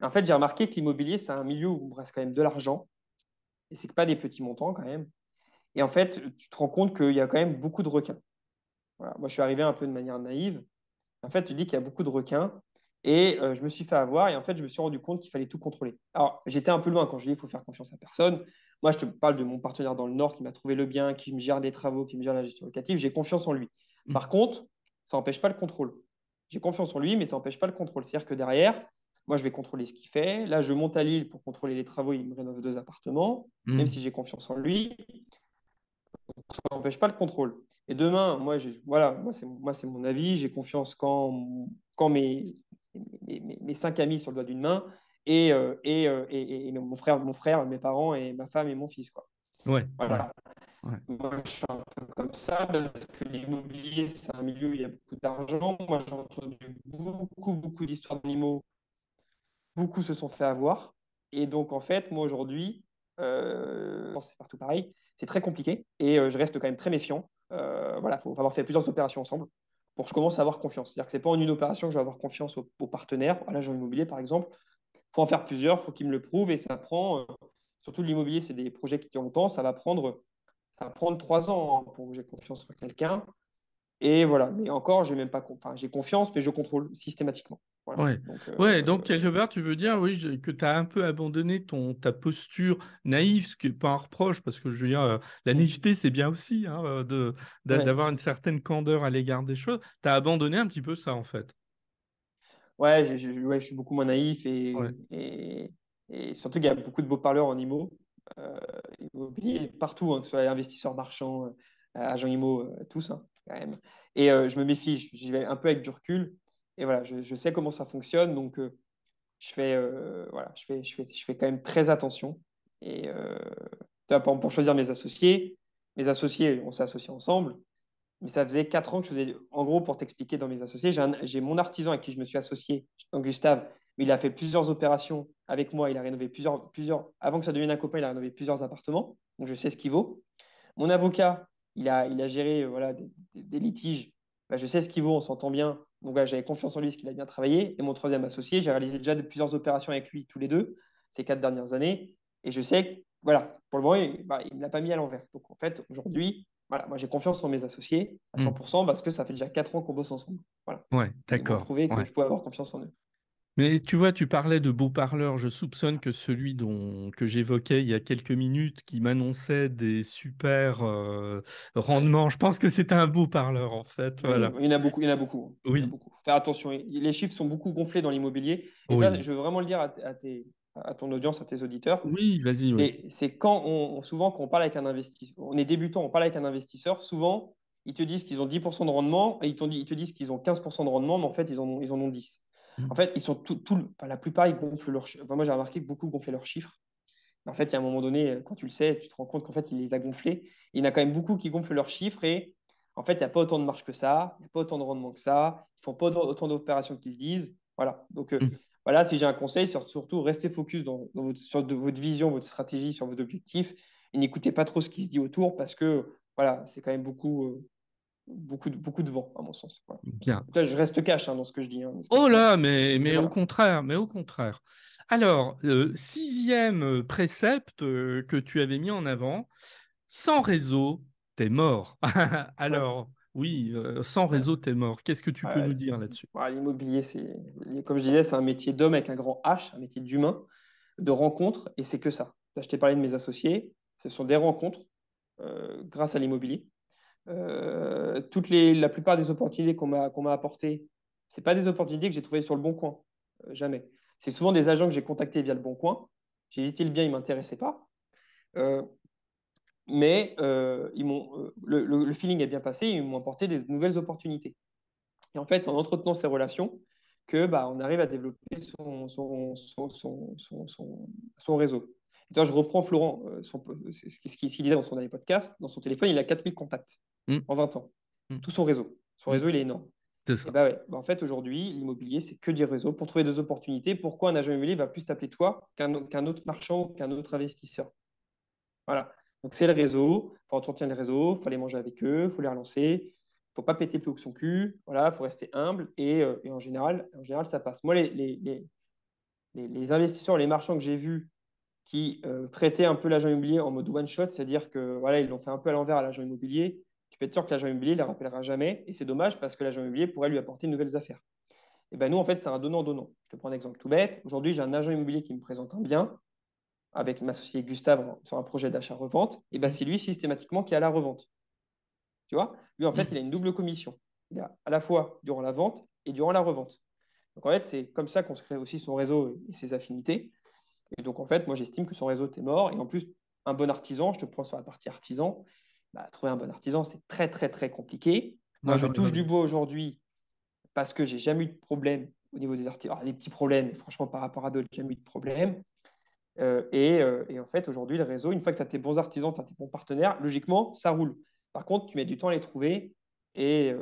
En fait, j'ai remarqué que l'immobilier, c'est un milieu où il reste quand même de l'argent. Et c'est pas des petits montants quand même. Et en fait, tu te rends compte qu'il y a quand même beaucoup de requins. Voilà. Moi, je suis arrivé un peu de manière naïve. En fait, tu dis qu'il y a beaucoup de requins. Et je me suis fait avoir. Et en fait, je me suis rendu compte qu'il fallait tout contrôler. Alors, j'étais un peu loin quand je dis qu'il faut faire confiance à personne. Moi, je te parle de mon partenaire dans le Nord qui m'a trouvé le bien, qui me gère les travaux, qui me gère la gestion locative. J'ai confiance en lui. Hmm. Par contre, ça n'empêche pas le contrôle. J'ai confiance en lui, mais ça n'empêche pas le contrôle. C'est-à-dire que derrière, moi, je vais contrôler ce qu'il fait. Là, je monte à Lille pour contrôler les travaux. Il me rénove 2 appartements, même Hmm. si j'ai confiance en lui ça n'empêche pas le contrôle. Et demain, voilà, moi, c'est mon avis. J'ai confiance quand mes 5 amis sur le doigt d'une main et mon frère, mes parents et ma femme et mon fils, quoi. Ouais, ouais, Voilà. ouais. Moi, je suis un peu comme ça parce que l'immobilier, c'est un milieu où il y a beaucoup d'argent. Moi, j'ai entendu beaucoup, beaucoup d'histoires d'animaux. Beaucoup se sont fait avoir. Et donc, en fait, moi, aujourd'hui, c'est partout pareil, c'est très compliqué et je reste quand même très méfiant. Voilà, il faut avoir fait plusieurs opérations ensemble pour que je commence à avoir confiance. C'est-à-dire que ce n'est pas en une opération que je vais avoir confiance aux partenaires, à l'agent immobilier par exemple. Il faut en faire plusieurs, il faut qu'ils me le prouvent et ça prend, surtout l'immobilier, c'est des projets qui durent longtemps, ça va prendre 3 ans hein, pour que j'ai confiance en quelqu'un. Et voilà, mais encore, j'ai même pas, enfin, j'ai confiance, mais je contrôle systématiquement. Voilà. Ouais. Donc, Ouais, donc quelque part, tu veux dire oui, que tu as un peu abandonné ta posture naïve, ce qui n'est pas un reproche, parce que je veux dire, la hmm. naïveté, c'est bien aussi hein, Ouais. d'avoir une certaine candeur à l'égard des choses. Tu as abandonné un petit peu ça, en fait. Ouais, ouais, je suis beaucoup moins naïf Ouais. et surtout qu'il y a beaucoup de beaux parleurs en IMO, euh, immobilier, partout, hein, que ce soit investisseurs marchands, agents IMO, tous, hein, quand même. Et je me méfie, j'y vais un peu avec du recul. Et voilà, je sais comment ça fonctionne, donc voilà, je fais quand même très attention. Et tu vois, pour choisir mes associés, on s'est associés ensemble. mais ça faisait 4 ans que je faisais. En gros, pour t'expliquer dans mes associés, j'ai mon artisan avec qui je me suis associé, Gustave. Il a fait plusieurs opérations avec moi. Il a rénové avant que ça devienne un copain, il a rénové plusieurs appartements. Donc, je sais ce qu'il vaut. Mon avocat, il a géré voilà, des litiges. Bah, je sais ce qu'il vaut, on s'entend bien. Donc, voilà, j'avais confiance en lui, parce qu'il a bien travaillé. Et mon troisième associé, j'ai réalisé déjà plusieurs opérations avec lui, tous les deux, ces 4 dernières années. Et je sais que, voilà, pour le moment, il ne me l'a pas mis à l'envers. Donc, en fait, aujourd'hui, voilà, moi, j'ai confiance en mes associés à Hmm. 100% parce que ça fait déjà 4 ans qu'on bosse ensemble. Voilà. Ouais, Et ils m'ont d'accord. prouvé que Ouais. je pouvais avoir confiance en eux. Mais tu vois, tu parlais de beaux parleurs. Je soupçonne que celui que j'évoquais il y a quelques minutes, qui m'annonçait des super Ouais. rendements, je pense que c'est un beau parleur en fait. Oui, Voilà. il y en a beaucoup, il y en a beaucoup. Il y en a Oui, beaucoup. Faut faire attention. Les chiffres sont beaucoup gonflés dans l'immobilier. Et ça, oui, je veux vraiment le dire à ton audience, à tes auditeurs. oui, vas-y, oui. C'est quand souvent, quand on parle avec un investisseur, on est débutant, on parle avec un investisseur, souvent, ils te disent qu'ils ont 10% de rendement et ils te disent qu'ils ont 15% de rendement, mais en fait, ils en ont 10. En Hmm. fait, ils sont enfin, la plupart, ils gonflent enfin, moi, j'ai remarqué que beaucoup gonflaient leurs chiffres. En fait, il y a un moment donné, quand tu le sais, tu te rends compte qu'en fait, il les a gonflés. Il y en a quand même beaucoup qui gonflent leurs chiffres et en fait, il n'y a pas autant de marge que ça, il n'y a pas autant de rendement que ça, ils ne font pas autant d'opérations qu'ils disent. Voilà. Donc, Hmm. voilà, si j'ai un conseil, c'est surtout rester focus sur votre vision, votre stratégie, sur vos objectifs et n'écoutez pas trop ce qui se dit autour parce que voilà, c'est quand même beaucoup de vent, à mon sens. Voilà. Bien. Là, je reste cash dans ce que je dis, hein, parce que Oh sinon, là, mais au voilà. contraire, mais au contraire. Alors, sixième précepte que tu avais mis en avant, sans réseau, t'es mort. Ouais. Alors, oui, sans Ouais. réseau, t'es mort. Qu'est-ce que tu peux nous Ouais, dire là-dessus? voilà, l'immobilier, comme je disais, c'est un métier d'homme avec un grand H, un métier d'humain, de rencontre, et c'est que ça. Là, je t'ai parlé de mes associés, ce sont des rencontres grâce à l'immobilier. La plupart des opportunités qu'on m'a apportées, ce pas des opportunités que j'ai trouvées sur le bon coin, jamais. C'est souvent des agents que j'ai contactés via le bon coin. J'ai visité le bien, ils ne m'intéressaient pas. Euh, mais le feeling est bien passé, ils m'ont apporté des nouvelles opportunités. Et en fait, c'est en entretenant ces relations que bah, on arrive à développer son réseau. Et toi, je reprends Florent, ce qu'il disait dans son dernier podcast. Dans son téléphone, il a 4000 contacts Hmm, en 20 ans. hmm, Tout son réseau. Son hmm. réseau, il est énorme. C'est Et ça. bah ouais, bah en fait, aujourd'hui, l'immobilier, c'est que du réseau pour trouver des opportunités. Pourquoi un agent immobilier va plus t'appeler toi qu'un autre marchand, qu'un autre investisseur? Voilà. Donc, c'est le réseau. Il faut entretenir le réseau. Il faut aller manger avec eux. Il faut les relancer. Il ne faut pas péter plus haut que son cul. Voilà, il faut rester humble. Et en général, ça passe. Moi, les investisseurs, les marchands que j'ai vus qui traitaient un peu l'agent immobilier en mode one shot, c'est-à-dire que voilà, ils l'ont fait un peu à l'envers à l'agent immobilier. Tu peux être sûr que l'agent immobilier ne les rappellera jamais. Et c'est dommage parce que l'agent immobilier pourrait lui apporter de nouvelles affaires. Et ben nous, en fait, c'est un donnant-donnant. Je te prends un exemple tout bête. Aujourd'hui, j'ai un agent immobilier qui me présente un bien avec ma société Gustave sur un projet d'achat-revente, et ben Hmm, c'est lui systématiquement qui est à la revente. Tu vois? Lui, en fait, hmm. il a une double commission. Il a à la fois durant la vente et durant la revente. Donc, en fait, c'est comme ça qu'on se crée aussi son réseau et ses affinités. Et donc, en fait, moi, j'estime que son réseau est mort. Et en plus, un bon artisan, je te prends sur la partie artisan, bah, trouver un bon artisan, c'est très, très, très compliqué. Moi, Ouais, je ouais, touche ouais. du bois aujourd'hui parce que j'ai jamais eu de problème au niveau des artisans. Alors, des petits problèmes, mais franchement, par rapport à d'autres, j'ai jamais eu de problème. Et en fait, aujourd'hui, le réseau, une fois que tu as tes bons artisans, tu as tes bons partenaires, logiquement, ça roule. Par contre, tu mets du temps à les trouver et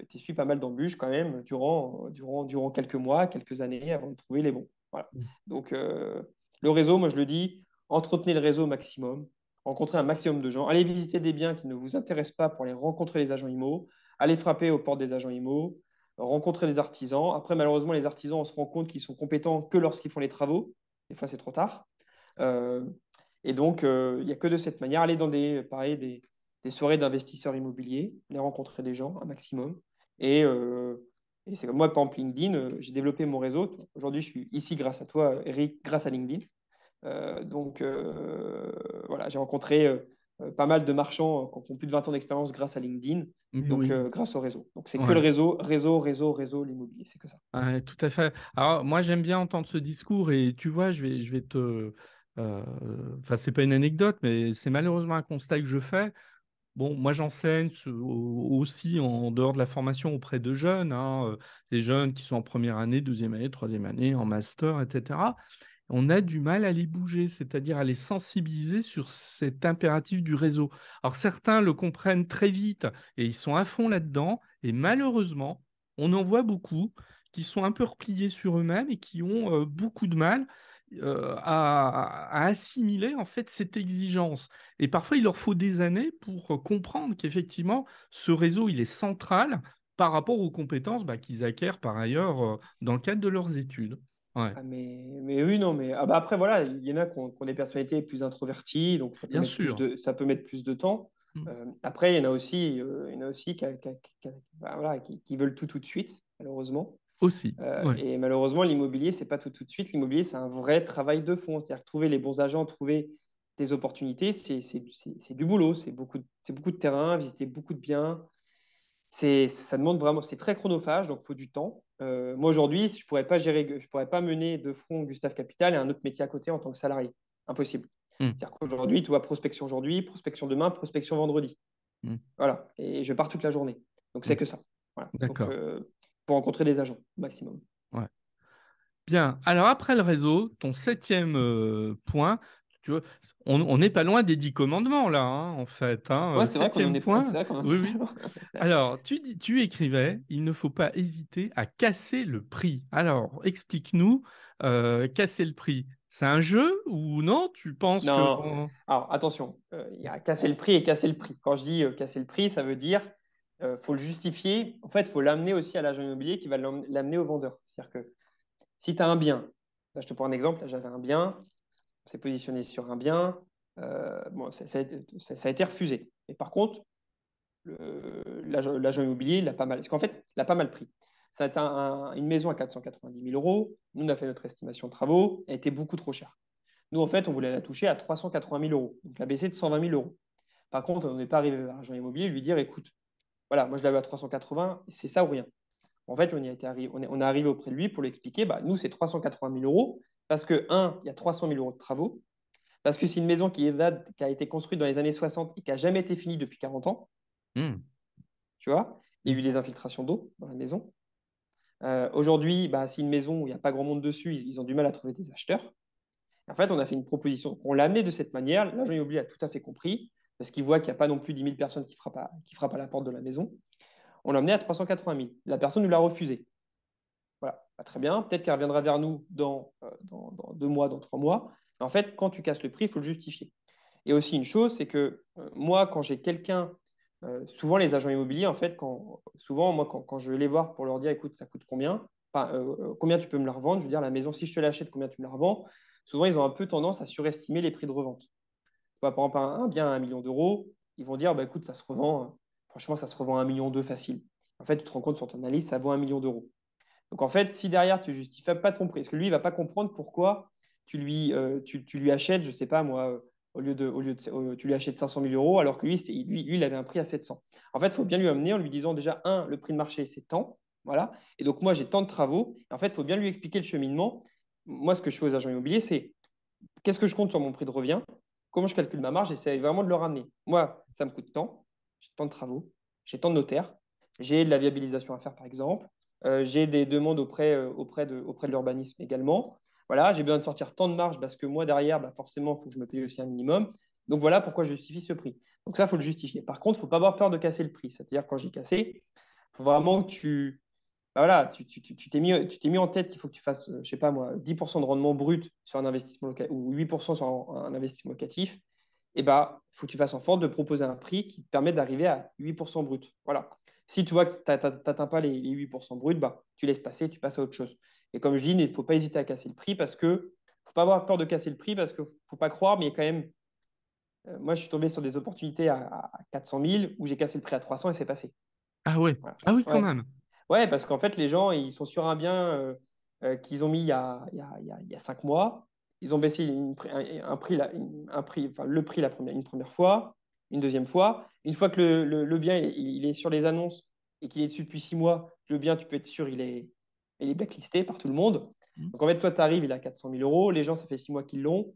tu essuies pas mal d'embûches quand même durant quelques mois, quelques années avant de trouver les bons. Voilà. Donc, le réseau, moi, je le dis, entretenez le réseau au maximum, rencontrez un maximum de gens, allez visiter des biens qui ne vous intéressent pas pour aller rencontrer les agents IMO, allez frapper aux portes des agents IMO, rencontrer des artisans. Après, malheureusement, les artisans, on se rend compte qu'ils sont compétents que lorsqu'ils font les travaux. Des fois, c'est trop tard. Euh, et donc, il n'y a que de cette manière, aller dans des soirées d'investisseurs immobiliers, aller rencontrer des gens un maximum. Et c'est comme moi, par exemple, LinkedIn, j'ai développé mon réseau. Aujourd'hui, je suis ici grâce à toi, Eric, grâce à LinkedIn. Donc, voilà, j'ai rencontré pas mal de marchands qui ont plus de 20 ans d'expérience grâce à LinkedIn, Mais donc oui, grâce au réseau. Donc, c'est que le ouais. réseau, réseau, réseau, réseau, l'immobilier, c'est que ça. Ouais, tout à fait. Alors, moi, j'aime bien entendre ce discours et tu vois, je vais te. Enfin, c'est pas une anecdote, mais c'est malheureusement un constat que je fais. Bon, moi, j'enseigne aussi en dehors de la formation auprès de jeunes, hein, des jeunes qui sont en première année, deuxième année, troisième année, en master, etc. on a du mal à les bouger, c'est-à-dire à les sensibiliser sur cet impératif du réseau. Alors certains le comprennent très vite et ils sont à fond là-dedans, et malheureusement, on en voit beaucoup qui sont un peu repliés sur eux-mêmes et qui ont beaucoup de mal à assimiler en fait cette exigence. Et parfois, il leur faut des années pour comprendre qu'effectivement, ce réseau, il est central par rapport aux compétences qu'ils acquièrent par ailleurs dans le cadre de leurs études. Ouais, Ah, mais oui, non, mais bah après, voilà, il y en a qui ont des personnalités plus introverties, donc bien sûr. ça peut mettre plus de temps. Mm. Après, il y en a aussi bah, voilà, qui veulent tout de suite, malheureusement. Aussi, ouais, Et malheureusement, l'immobilier, c'est pas tout de suite. L'immobilier, c'est un vrai travail de fond. C'est-à-dire que trouver les bons agents, trouver des opportunités, c'est du boulot. C'est beaucoup de terrain, visiter beaucoup de biens. Ça demande vraiment, c'est très chronophage, donc il faut du temps. Moi, aujourd'hui, je pourrais pas mener de front Gustave Capital et un autre métier à côté en tant que salarié. Impossible. mm, C'est-à-dire qu'aujourd'hui, tu vois, prospection aujourd'hui, prospection demain, prospection vendredi. mm, Voilà. Et je pars toute la journée. Donc, c'est mm. que ça. Voilà. Donc, D'accord. pour rencontrer des agents, au maximum. Ouais. Bien. Alors après le réseau, ton septième point, tu vois, on n'est pas loin des 10 commandements là, hein, en fait. Hein. Ouais, c'est vrai qu'on en Septième est pas. C'est point, vrai qu'on en oui, est pas oui. loin. Alors, tu écrivais, il ne faut pas hésiter à casser le prix. Alors, explique-nous, casser le prix. C'est un jeu ou non? Tu penses que... Non. Alors, attention, il y a casser le prix et casser le prix. Quand je dis casser le prix, ça veut dire faut le justifier. En fait, il faut l'amener aussi à l'agent immobilier qui va l'amener au vendeur. C'est-à-dire que si tu as un bien, là, je te prends un exemple, là, j'avais un bien, on s'est positionné sur un bien, bon, ça a été refusé. Et par contre, l'agent immobilier, il a pas mal. Parce qu'en fait, il a pas mal pris. Ça a été une maison à 490 000 euros. Nous, on a fait notre estimation de travaux. Elle était beaucoup trop chère. Nous, en fait, on voulait la toucher à 380 000 euros. Donc, la baisser de 120 000 euros. Par contre, on n'est pas arrivé à l'agent immobilier et lui dire, écoute, voilà, moi, je l'avais à 380, c'est ça ou rien. En fait, on est arrivé auprès de lui pour lui expliquer, bah, nous, c'est 380 000 euros parce que, un, il y a 300 000 euros de travaux, parce que c'est une maison qui a été construite dans les années 60 et qui n'a jamais été finie depuis 40 ans, Hmm, tu vois. Il y a hmm. eu des infiltrations d'eau dans la maison. Aujourd'hui, bah, c'est une maison où il n'y a pas grand monde dessus, ils ont du mal à trouver des acheteurs. En fait, on a fait une proposition. On l'a amené de cette manière. L'agent immobilier a tout à fait compris, parce qu'il voit qu'il n'y a pas non plus 10 000 personnes qui frappent à la porte de la maison. On l'a amené à 380 000. La personne nous l'a refusé. Voilà, pas très bien. Peut-être qu'elle reviendra vers nous dans 2 mois, dans 3 mois. Mais en fait, quand tu casses le prix, il faut le justifier. Et aussi une chose, c'est que moi, quand j'ai quelqu'un, souvent les agents immobiliers, en fait, souvent, moi, quand je vais les voir pour leur dire, écoute, ça coûte combien? Enfin, combien tu peux me la revendre? Je veux dire, la maison, si je te l'achète, combien tu me la revends? Souvent, ils ont un peu tendance à surestimer les prix de revente. Tu vois, par exemple, un bien à 1 million d'euros, ils vont dire, bah, écoute, ça se revend, franchement, ça se revend à 1,2 million facile. En fait, tu te rends compte sur ton analyse, ça vaut 1 million d'euros. Donc, en fait, si derrière, tu ne justifies pas ton prix, parce que lui, il ne va pas comprendre pourquoi tu lui achètes, je ne sais pas moi, tu lui achètes 500 000 euros, alors que lui, il avait un prix à 700. En fait, il faut bien lui amener en lui disant déjà, un, le prix de marché, c'est tant. Voilà. Et donc, moi, j'ai tant de travaux. En fait, il faut bien lui expliquer le cheminement. Moi, ce que je fais aux agents immobiliers, c'est qu'est-ce que je compte sur mon prix de revient? Comment je calcule ma marge? J'essaie vraiment de le ramener. Moi, ça me coûte tant. J'ai tant de travaux. J'ai tant de notaires. J'ai de la viabilisation à faire, par exemple. J'ai des demandes auprès de l'urbanisme également. Voilà, j'ai besoin de sortir tant de marge parce que moi, derrière, bah, forcément, il faut que je me paye aussi un minimum. Donc voilà pourquoi je justifie ce prix. Donc ça, il faut le justifier. Par contre, il ne faut pas avoir peur de casser le prix. C'est-à-dire, quand j'ai cassé, il faut vraiment que bah voilà, tu t'es mis en tête qu'il faut que tu fasses, je sais pas moi, 10% de rendement brut sur un investissement locatif ou 8% sur un investissement locatif. Et bah, il faut que tu fasses en sorte de proposer un prix qui te permet d'arriver à 8% brut. Voilà. Si tu vois que tu n'atteins pas les 8% brut, bah, tu laisses passer, tu passes à autre chose. Et comme je dis, il ne faut pas hésiter à casser le prix parce que faut pas avoir peur de casser le prix parce qu'il ne faut pas croire, mais il y a quand même. Moi, je suis tombé sur des opportunités à 400 000 où j'ai cassé le prix à 300 et c'est passé. Ah ouais, Voilà. ah oui, quand Ouais. même. Ouais, parce qu'en fait, les gens, ils sont sur un bien qu'ils ont mis il y a 5 mois. Ils ont baissé un prix, enfin, le prix une première fois, une deuxième fois. Une fois que le bien il est sur les annonces et qu'il est dessus depuis 6 mois, le bien, tu peux être sûr, il est blacklisté par tout le monde. Hmm. Donc en fait, toi, tu arrives, il a 400 000 euros. Les gens, ça fait 6 mois qu'ils l'ont.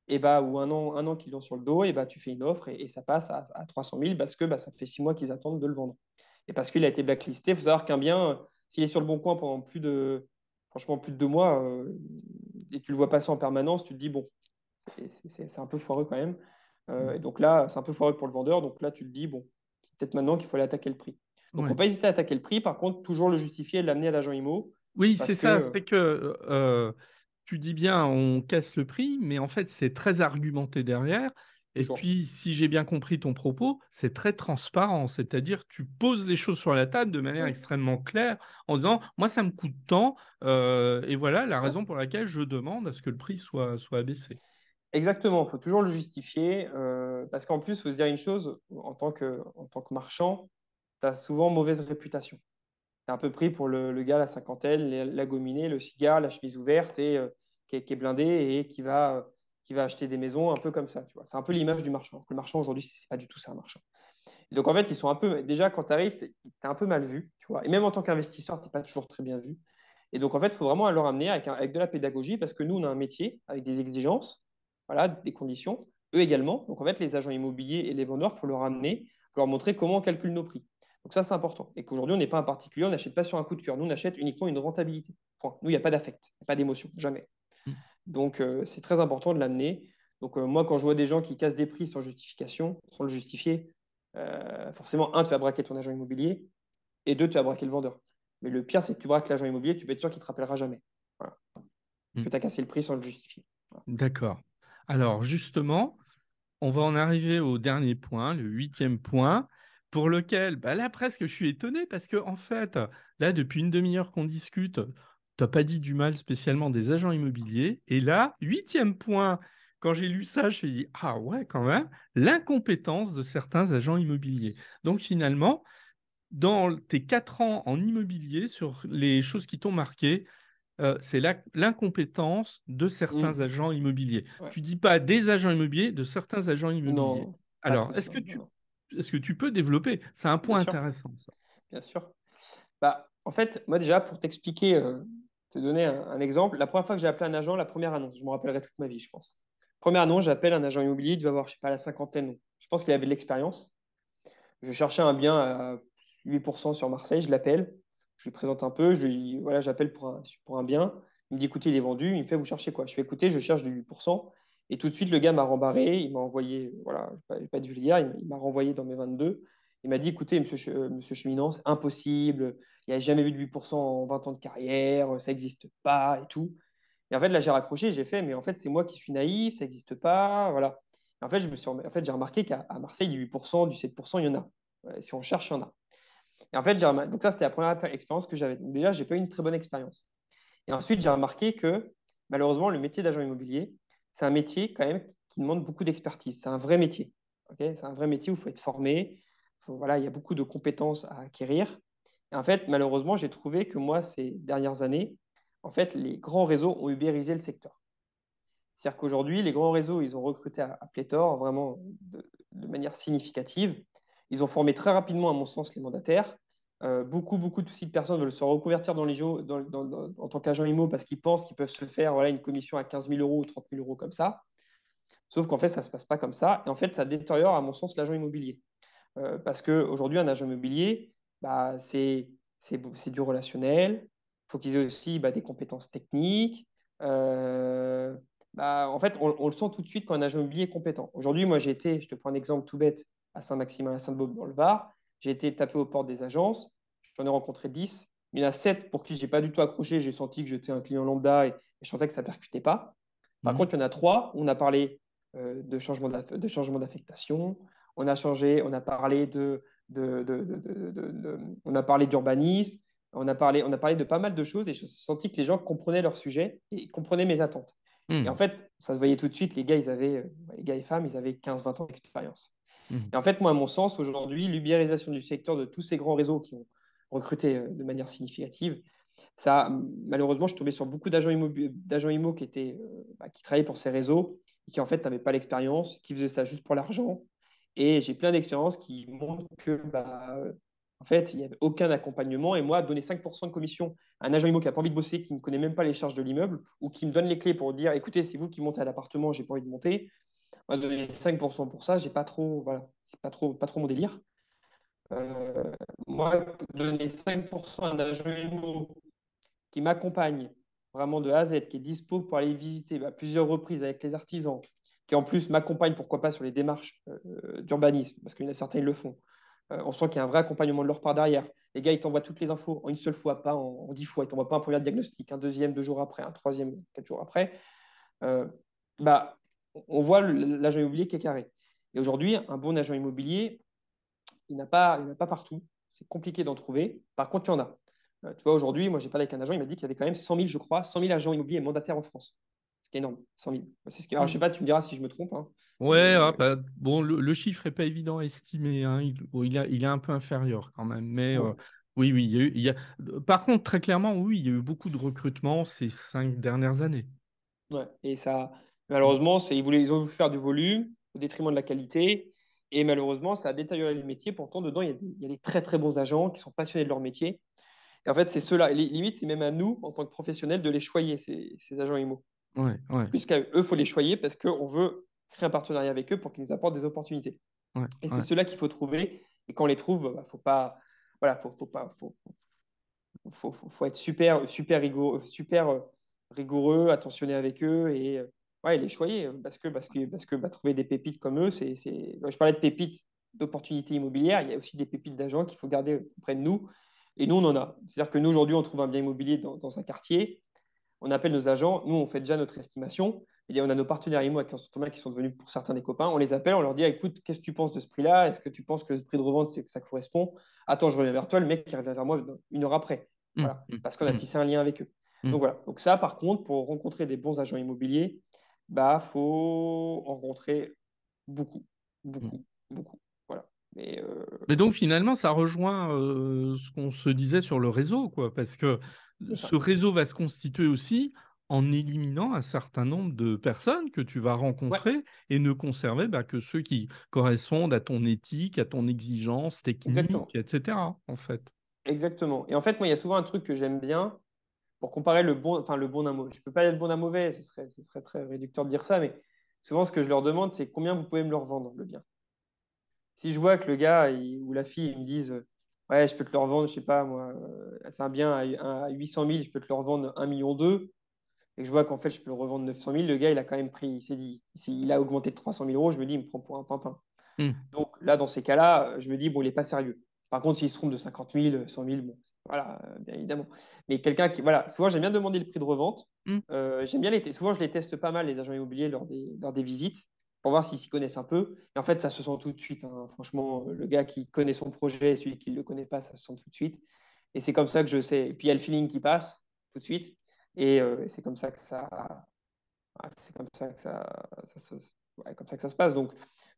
Et bah, ou un an qu'ils l'ont sur le dos, et bah, tu fais une offre et ça passe à 300 000 parce que bah, ça fait 6 mois qu'ils attendent de le vendre. Et parce qu'il a été blacklisté, il faut savoir qu'un bien, s'il est sur le bon coin pendant franchement, plus de 2 mois, et tu le vois passer en permanence, tu te dis, bon, c'est un peu foireux quand même. Mm. Et donc là, c'est un peu foireux pour le vendeur. Donc là, tu te dis, bon, c'est peut-être maintenant qu'il faut aller attaquer le prix. Donc, il ne faut Ouais. pas hésiter à attaquer le prix. Par contre, toujours le justifier et l'amener à l'agent IMO Oui, c'est parce ça, que, c'est que tu dis bien on casse le prix, mais en fait c'est très argumenté derrière. Et toujours. puis, si j'ai bien compris ton propos, c'est très transparent, c'est-à-dire tu poses les choses sur la table de manière Ouais. extrêmement claire en disant, moi ça me coûte tant, et voilà la Ouais. raison pour laquelle je demande à ce que le prix soit abaissé. Exactement, il faut toujours le justifier parce qu'en plus, il faut se dire une chose, en tant que marchand, tu as souvent mauvaise réputation. Tu es un peu pris pour le gars, la cinquantaine, la gominée, le cigare, la chemise ouverte et qui est blindé et qui va acheter des maisons un peu comme ça. Tu vois. C'est un peu l'image du marchand. Le marchand aujourd'hui, c'est pas du tout ça, un marchand. Et donc en fait, ils sont un peu, déjà quand tu arrives, tu es un peu mal vu. Tu vois. Et même en tant qu'investisseur, tu n'es pas toujours très bien vu. Et donc en fait, il faut vraiment leur amener avec de la pédagogie parce que nous, on a un métier avec des exigences, voilà, des conditions, eux également. Donc en fait, les agents immobiliers et les vendeurs, il faut leur amener, faut leur montrer comment on calcule nos prix. Donc ça, c'est important. Et qu'aujourd'hui, on n'est pas un particulier, on n'achète pas sur un coup de cœur. Nous, on achète uniquement une rentabilité. Point. Nous, il n'y a pas d'affect, il n'y a pas d'émotion, jamais. Mm. Donc c'est très important de l'amener. Donc moi, quand je vois des gens qui cassent des prix sans justification, sans le justifier, forcément, un, tu vas braquer ton agent immobilier, et deux, tu vas braquer le vendeur. Mais le pire, c'est que tu braques l'agent immobilier, tu peux être sûr qu'il ne te rappellera jamais. Voilà. Parce Mm. que tu as cassé le prix sans le justifier. Voilà. D'accord. Alors justement, on va en arriver au dernier point, le huitième point, pour lequel, bah là presque, je suis étonné parce que en fait, là depuis une demi-heure qu'on discute, t'as pas dit du mal spécialement des agents immobiliers. Et là, huitième point, quand j'ai lu ça, je me suis dit, ah ouais, quand même, l'incompétence de certains agents immobiliers. Donc finalement, dans tes 4 ans en immobilier, sur les choses qui t'ont marqué, c'est l'incompétence de certains Mmh. agents immobiliers. Ouais. Tu dis pas des agents immobiliers, de certains agents immobiliers. Non, pas Alors, tous, non, non, non. est-ce que tu peux développer? C'est un Bien point sûr, intéressant, ça. bien sûr. Bah, en fait, moi déjà, pour t'expliquer, te donner un exemple, la première fois que j'ai appelé un agent, la première annonce, je me rappellerai toute ma vie, je pense. Première annonce, j'appelle un agent immobilier, il devait avoir, je sais pas, la cinquantaine. Je pense qu'il avait de l'expérience. Je cherchais un bien à 8% sur Marseille, je l'appelle, je lui présente un peu, je lui voilà, j'appelle pour un bien. Il me dit écoutez, il est vendu, il me fait vous cherchez quoi? Je fais écoutez, je cherche du 8%. Et tout de suite, le gars m'a rembarré, il m'a envoyé, voilà, je vais pas être vulgaire, il m'a renvoyé dans mes 22. Il m'a dit écoutez, monsieur Cheminant, c'est impossible, il n'y a jamais vu de 8% en 20 ans de carrière, ça n'existe pas et tout. Et en fait, là, j'ai raccroché, j'ai fait, mais en fait, c'est moi qui suis naïf, ça n'existe pas, voilà. Et en fait, en fait, j'ai remarqué qu'à Marseille, du 8%, du 7%, il y en a. Ouais, si on cherche, il y en a. Et en fait, donc ça, c'était la première expérience que j'avais. Donc déjà, j'ai pas eu une très bonne expérience. Et ensuite, j'ai remarqué que malheureusement, le métier d'agent immobilier, c'est un métier quand même qui demande beaucoup d'expertise. C'est un vrai métier. Ok, c'est un vrai métier où il faut être formé. Voilà, il y a beaucoup de compétences à acquérir. Et en fait, malheureusement, j'ai trouvé que moi, ces dernières années, en fait, les grands réseaux ont ubérisé le secteur. C'est-à-dire qu'aujourd'hui, les grands réseaux, ils ont recruté à pléthore, vraiment de manière significative. Ils ont formé très rapidement, à mon sens, les mandataires. Beaucoup aussi de personnes veulent se reconvertir en tant qu'agent IMO parce qu'ils pensent qu'ils peuvent se faire voilà, une commission à 15 000 euros ou 30 000 euros comme ça. Sauf qu'en fait, ça ne se passe pas comme ça. Et en fait, ça détériore, à mon sens, l'agent immobilier. Parce qu'aujourd'hui, un agent immobilier, bah, c'est du relationnel. Il faut qu'ils aient aussi bah, des compétences techniques. Euh, en fait, on le sent tout de suite quand un agent immobilier est compétent. Aujourd'hui, moi, je te prends un exemple tout bête, à Saint-Maximin, à Sainte-Baume, dans le Var. J'ai été tapé aux portes des agences. J'en ai rencontré 10. Il y en a 7 pour qui je n'ai pas du tout accroché. J'ai senti que j'étais un client lambda et je sentais que ça ne percutait pas. Par Mhm. contre, il y en a 3. On a parlé de changement d'affectation. On a parlé on a parlé d'urbanisme, on a parlé de pas mal de choses et j'ai senti que les gens comprenaient leur sujet et comprenaient mes attentes. Et en Mhm. fait, ça se voyait tout de suite, les gars et femmes, ils avaient 15-20 ans d'expérience. Mhm. Et en fait, moi, à mon sens, aujourd'hui, l'ubérisation du secteur de tous ces grands réseaux qui ont recruté de manière significative, ça, malheureusement, je suis tombé sur beaucoup d'agents immo qui travaillaient pour ces réseaux et qui, en fait, n'avaient pas l'expérience, qui faisaient ça juste pour l'argent. Et j'ai plein d'expériences qui montrent que, en fait, il n'y avait aucun accompagnement. Et moi, donner 5% de commission à un agent immo qui n'a pas envie de bosser, qui ne connaît même pas les charges de l'immeuble, ou qui me donne les clés pour dire, écoutez, c'est vous qui montez à l'appartement, j'ai pas envie de monter. Moi, donner 5% pour ça, j'ai pas trop, voilà, c'est pas trop mon délire. Euh, Moi, donner 5% à un agent immo qui m'accompagne vraiment de A à Z, qui est dispo pour aller visiter à plusieurs reprises avec les artisans, qui en plus m'accompagne, pourquoi pas, sur les démarches d'urbanisme, parce qu'il y en a certains, ils le font. On sent qu'il y a un vrai accompagnement de leur part derrière. Les gars, ils t'envoient toutes les infos en une seule fois, pas en 10 fois. Ils t'envoient pas un premier diagnostic, un deuxième 2 jours après, un troisième 4 jours après. Euh, bah, on voit l'agent immobilier qui est carré. Et aujourd'hui, un bon agent immobilier, il n'y en a pas partout. C'est compliqué d'en trouver. Par contre, il y en a. Tu vois, aujourd'hui, moi, j'ai parlé avec un agent, il m'a dit qu'il y avait quand même 100 000, je crois, 100 000 agents immobiliers mandataires en France. Ce qui est énorme, 100 000. Alors, je sais pas, tu me diras si je me trompe, hein, Ouais, mais ah, bah, bon, le chiffre est pas évident à estimer, hein. Bon, il est un peu inférieur quand même. Mais bon, oui, oui, par contre, très clairement, oui, il y a eu beaucoup de recrutements ces 5 dernières années. ouais. Et ça, malheureusement, ils ont voulu faire du volume au détriment de la qualité. Et malheureusement, ça a détérioré le métier. Pourtant, dedans, il y a des très, très bons agents qui sont passionnés de leur métier. Et en fait, c'est ceux-là. Et limite, c'est même à nous, en tant que professionnels, de les choyer, ces agents IMO. Ouais, ouais, Plus qu'à eux, il faut les choyer parce qu'on veut créer un partenariat avec eux pour qu'ils nous apportent des opportunités. ouais, Et c'est ouais. ceux-là qu'il faut trouver. Et quand on les trouve, faut pas, voilà, faut pas, faut être super, super rigoureux, attentionné avec eux et ouais, les choyer parce que trouver des pépites comme eux, je parlais de pépites d'opportunités immobilières, il y a aussi des pépites d'agents qu'il faut garder auprès de nous. Et nous, on en a. C'est-à-dire que nous, aujourd'hui, on trouve un bien immobilier dans un quartier, on appelle nos agents, nous, on fait déjà notre estimation. Et on a nos partenaires IMO avec Instantané qui sont devenus pour certains des copains. On les appelle, on leur dit écoute, qu'est-ce que tu penses de ce prix-là? Est-ce que tu penses que le prix de revente, c'est que ça correspond? Attends, je reviens vers toi. Le mec qui revient vers moi 1 heure après. Hum, Voilà, hum, parce qu'on a hum, tissé un lien avec eux. Donc hum, voilà. Donc ça, par contre, pour rencontrer des bons agents immobiliers, bah faut en rencontrer beaucoup, hum. beaucoup, beaucoup. Voilà. Mais Mais donc finalement, ça rejoint ce qu'on se disait sur le réseau, quoi, parce que c'est ce ça. réseau va se constituer aussi en éliminant un certain nombre de personnes que tu vas Ouais, rencontrer et ne conserver bah, que ceux qui correspondent à ton éthique, à ton exigence technique, exactement. etc. En fait. Exactement. Et en fait, moi, il y a souvent un truc que j'aime bien, pour comparer le bon d'un mauvais. Je ne peux pas être bon d'un mauvais, ce serait très réducteur de dire ça, mais souvent ce que je leur demande, c'est combien vous pouvez me le revendre, le bien. Si je vois que le gars ou la fille ils me disent ouais, je peux te le revendre, je sais pas moi, c'est un bien à 800 000, je peux te le revendre 1,2 million, et que je vois qu'en fait je peux le revendre 900 000, le gars il a quand même pris, il s'est dit, il a augmenté de 300 000 euros, je me dis, il me prend pour un pimpin. Hum, Donc là, dans ces cas-là, je me dis, bon, il n'est pas sérieux. Par contre, s'il se trompe de 50 000, 100 000, bon, voilà, bien évidemment. Mais quelqu'un qui, voilà, souvent, j'aime bien demander le prix de revente. hum, J'aime bien souvent, je les teste pas mal, les agents immobiliers, lors des visites, pour voir s'ils s'y connaissent un peu. Et en fait, ça se sent tout de suite, hein. Franchement, le gars qui connaît son projet et celui qui ne le connaît pas, ça se sent tout de suite. Et c'est comme ça que je sais. Et puis, il y a le feeling qui passe tout de suite. Et c'est comme ça que ça, ouais, c'est comme ça que ça se, ouais, comme ça que ça se passe.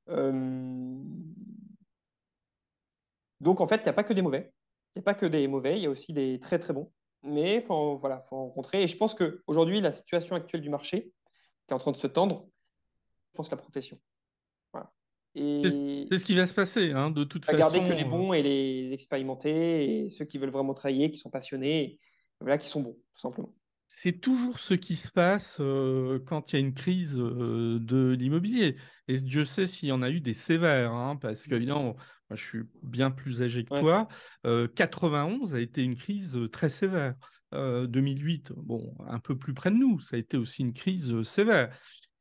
Euh, donc, en fait, il n'y a pas que des mauvais. Il n'y a pas que des mauvais, il y a aussi des très, très bons. Mais voilà, faut rencontrer. Et je pense qu'aujourd'hui, la situation actuelle du marché, qui est en train de se tendre, je pense la profession. Voilà. C'est Et ce qui va se passer, hein, de toute à garder que les façon. bons et les expérimentés, et ceux qui veulent vraiment travailler, qui sont passionnés, et voilà, qui sont bons, tout simplement. C'est toujours ce qui se passe quand il y a une crise de l'immobilier. Et Dieu sait s'il y en a eu des sévères, hein, parce qu'évidemment, moi, je suis bien plus âgé que Ouais, toi. 91 a été une crise très sévère. 2008, bon, un peu plus près de nous, ça a été aussi une crise sévère.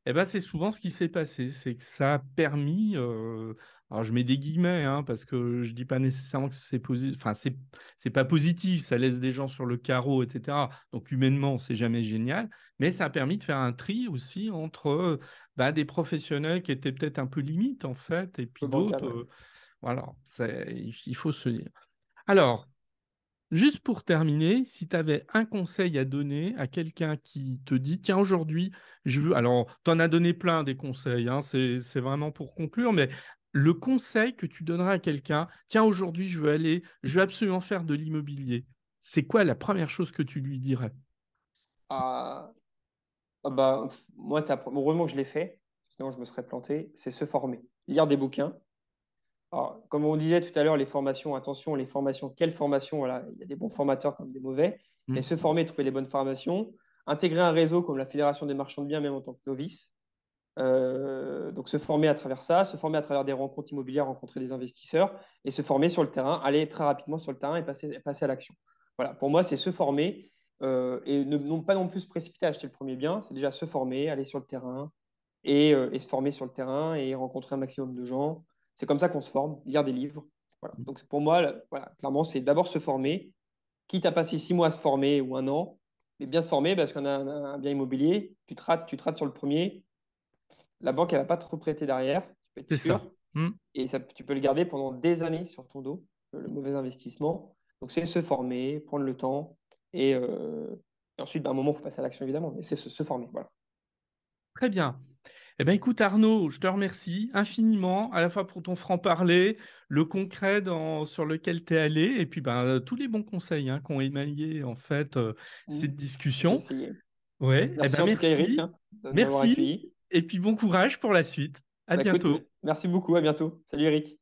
Eh ben, c'est souvent ce qui s'est passé, c'est que ça a permis, alors je mets des guillemets, hein, parce que je dis pas nécessairement que c'est positif, enfin c'est pas positif, ça laisse des gens sur le carreau, etc. Donc humainement, c'est jamais génial, mais ça a permis de faire un tri aussi entre bah, des professionnels qui étaient peut-être un peu limites en fait, et puis peu bancal, d'autres, ouais. voilà, il faut se dire. Alors, juste pour terminer, si tu avais un conseil à donner à quelqu'un qui te dit, tiens, aujourd'hui, je veux... Alors, tu en as donné plein des conseils, hein, c'est vraiment pour conclure, mais le conseil que tu donnerais à quelqu'un, tiens, aujourd'hui, je veux absolument faire de l'immobilier, c'est quoi la première chose que tu lui dirais? Ah, bah, moi, heureusement que je l'ai fait, sinon je me serais planté, c'est se former. Lire des bouquins. Alors, comme on disait tout à l'heure, les formations, attention, les formations, quelles formations? Voilà, il y a des bons formateurs comme des mauvais, mais Hmm. se former, trouver les bonnes formations, intégrer un réseau comme la Fédération des marchands de biens, même en tant que novice. Donc, se former à travers ça, se former à travers des rencontres immobilières, rencontrer des investisseurs et se former sur le terrain, aller très rapidement sur le terrain et passer à l'action. Voilà, pour moi, c'est se former et non pas non plus se précipiter à acheter le premier bien, c'est déjà se former, aller sur le terrain et se former sur le terrain et rencontrer un maximum de gens. C'est comme ça qu'on se forme, lire des livres. Voilà. Donc pour moi, voilà, clairement, c'est d'abord se former, quitte à passer 6 mois à se former ou un an, mais bien se former parce qu'on a un bien immobilier, tu te rates sur le premier, la banque, elle va pas te prêter derrière, tu peux être C'est ça. sûr, Hmm. et ça, tu peux le garder pendant des années sur ton dos, le mauvais investissement. Donc c'est se former, prendre le temps, et ensuite, à un moment, il faut passer à l'action évidemment, mais c'est se former. Voilà. Très bien. Eh ben, écoute, Arnaud, je te remercie infiniment, à la fois pour ton franc-parler, le concret sur lequel tu es allé, et puis ben, tous les bons conseils hein, qu'ont émaillé en fait Mm. cette J'ai discussion. essayé. Ouais, eh Merci ben en tout cas, Eric, merci, hein, de m'avoir merci, accueilli. et puis bon courage pour la suite. À Bah, écoute, bientôt. merci beaucoup, à bientôt. Salut Eric.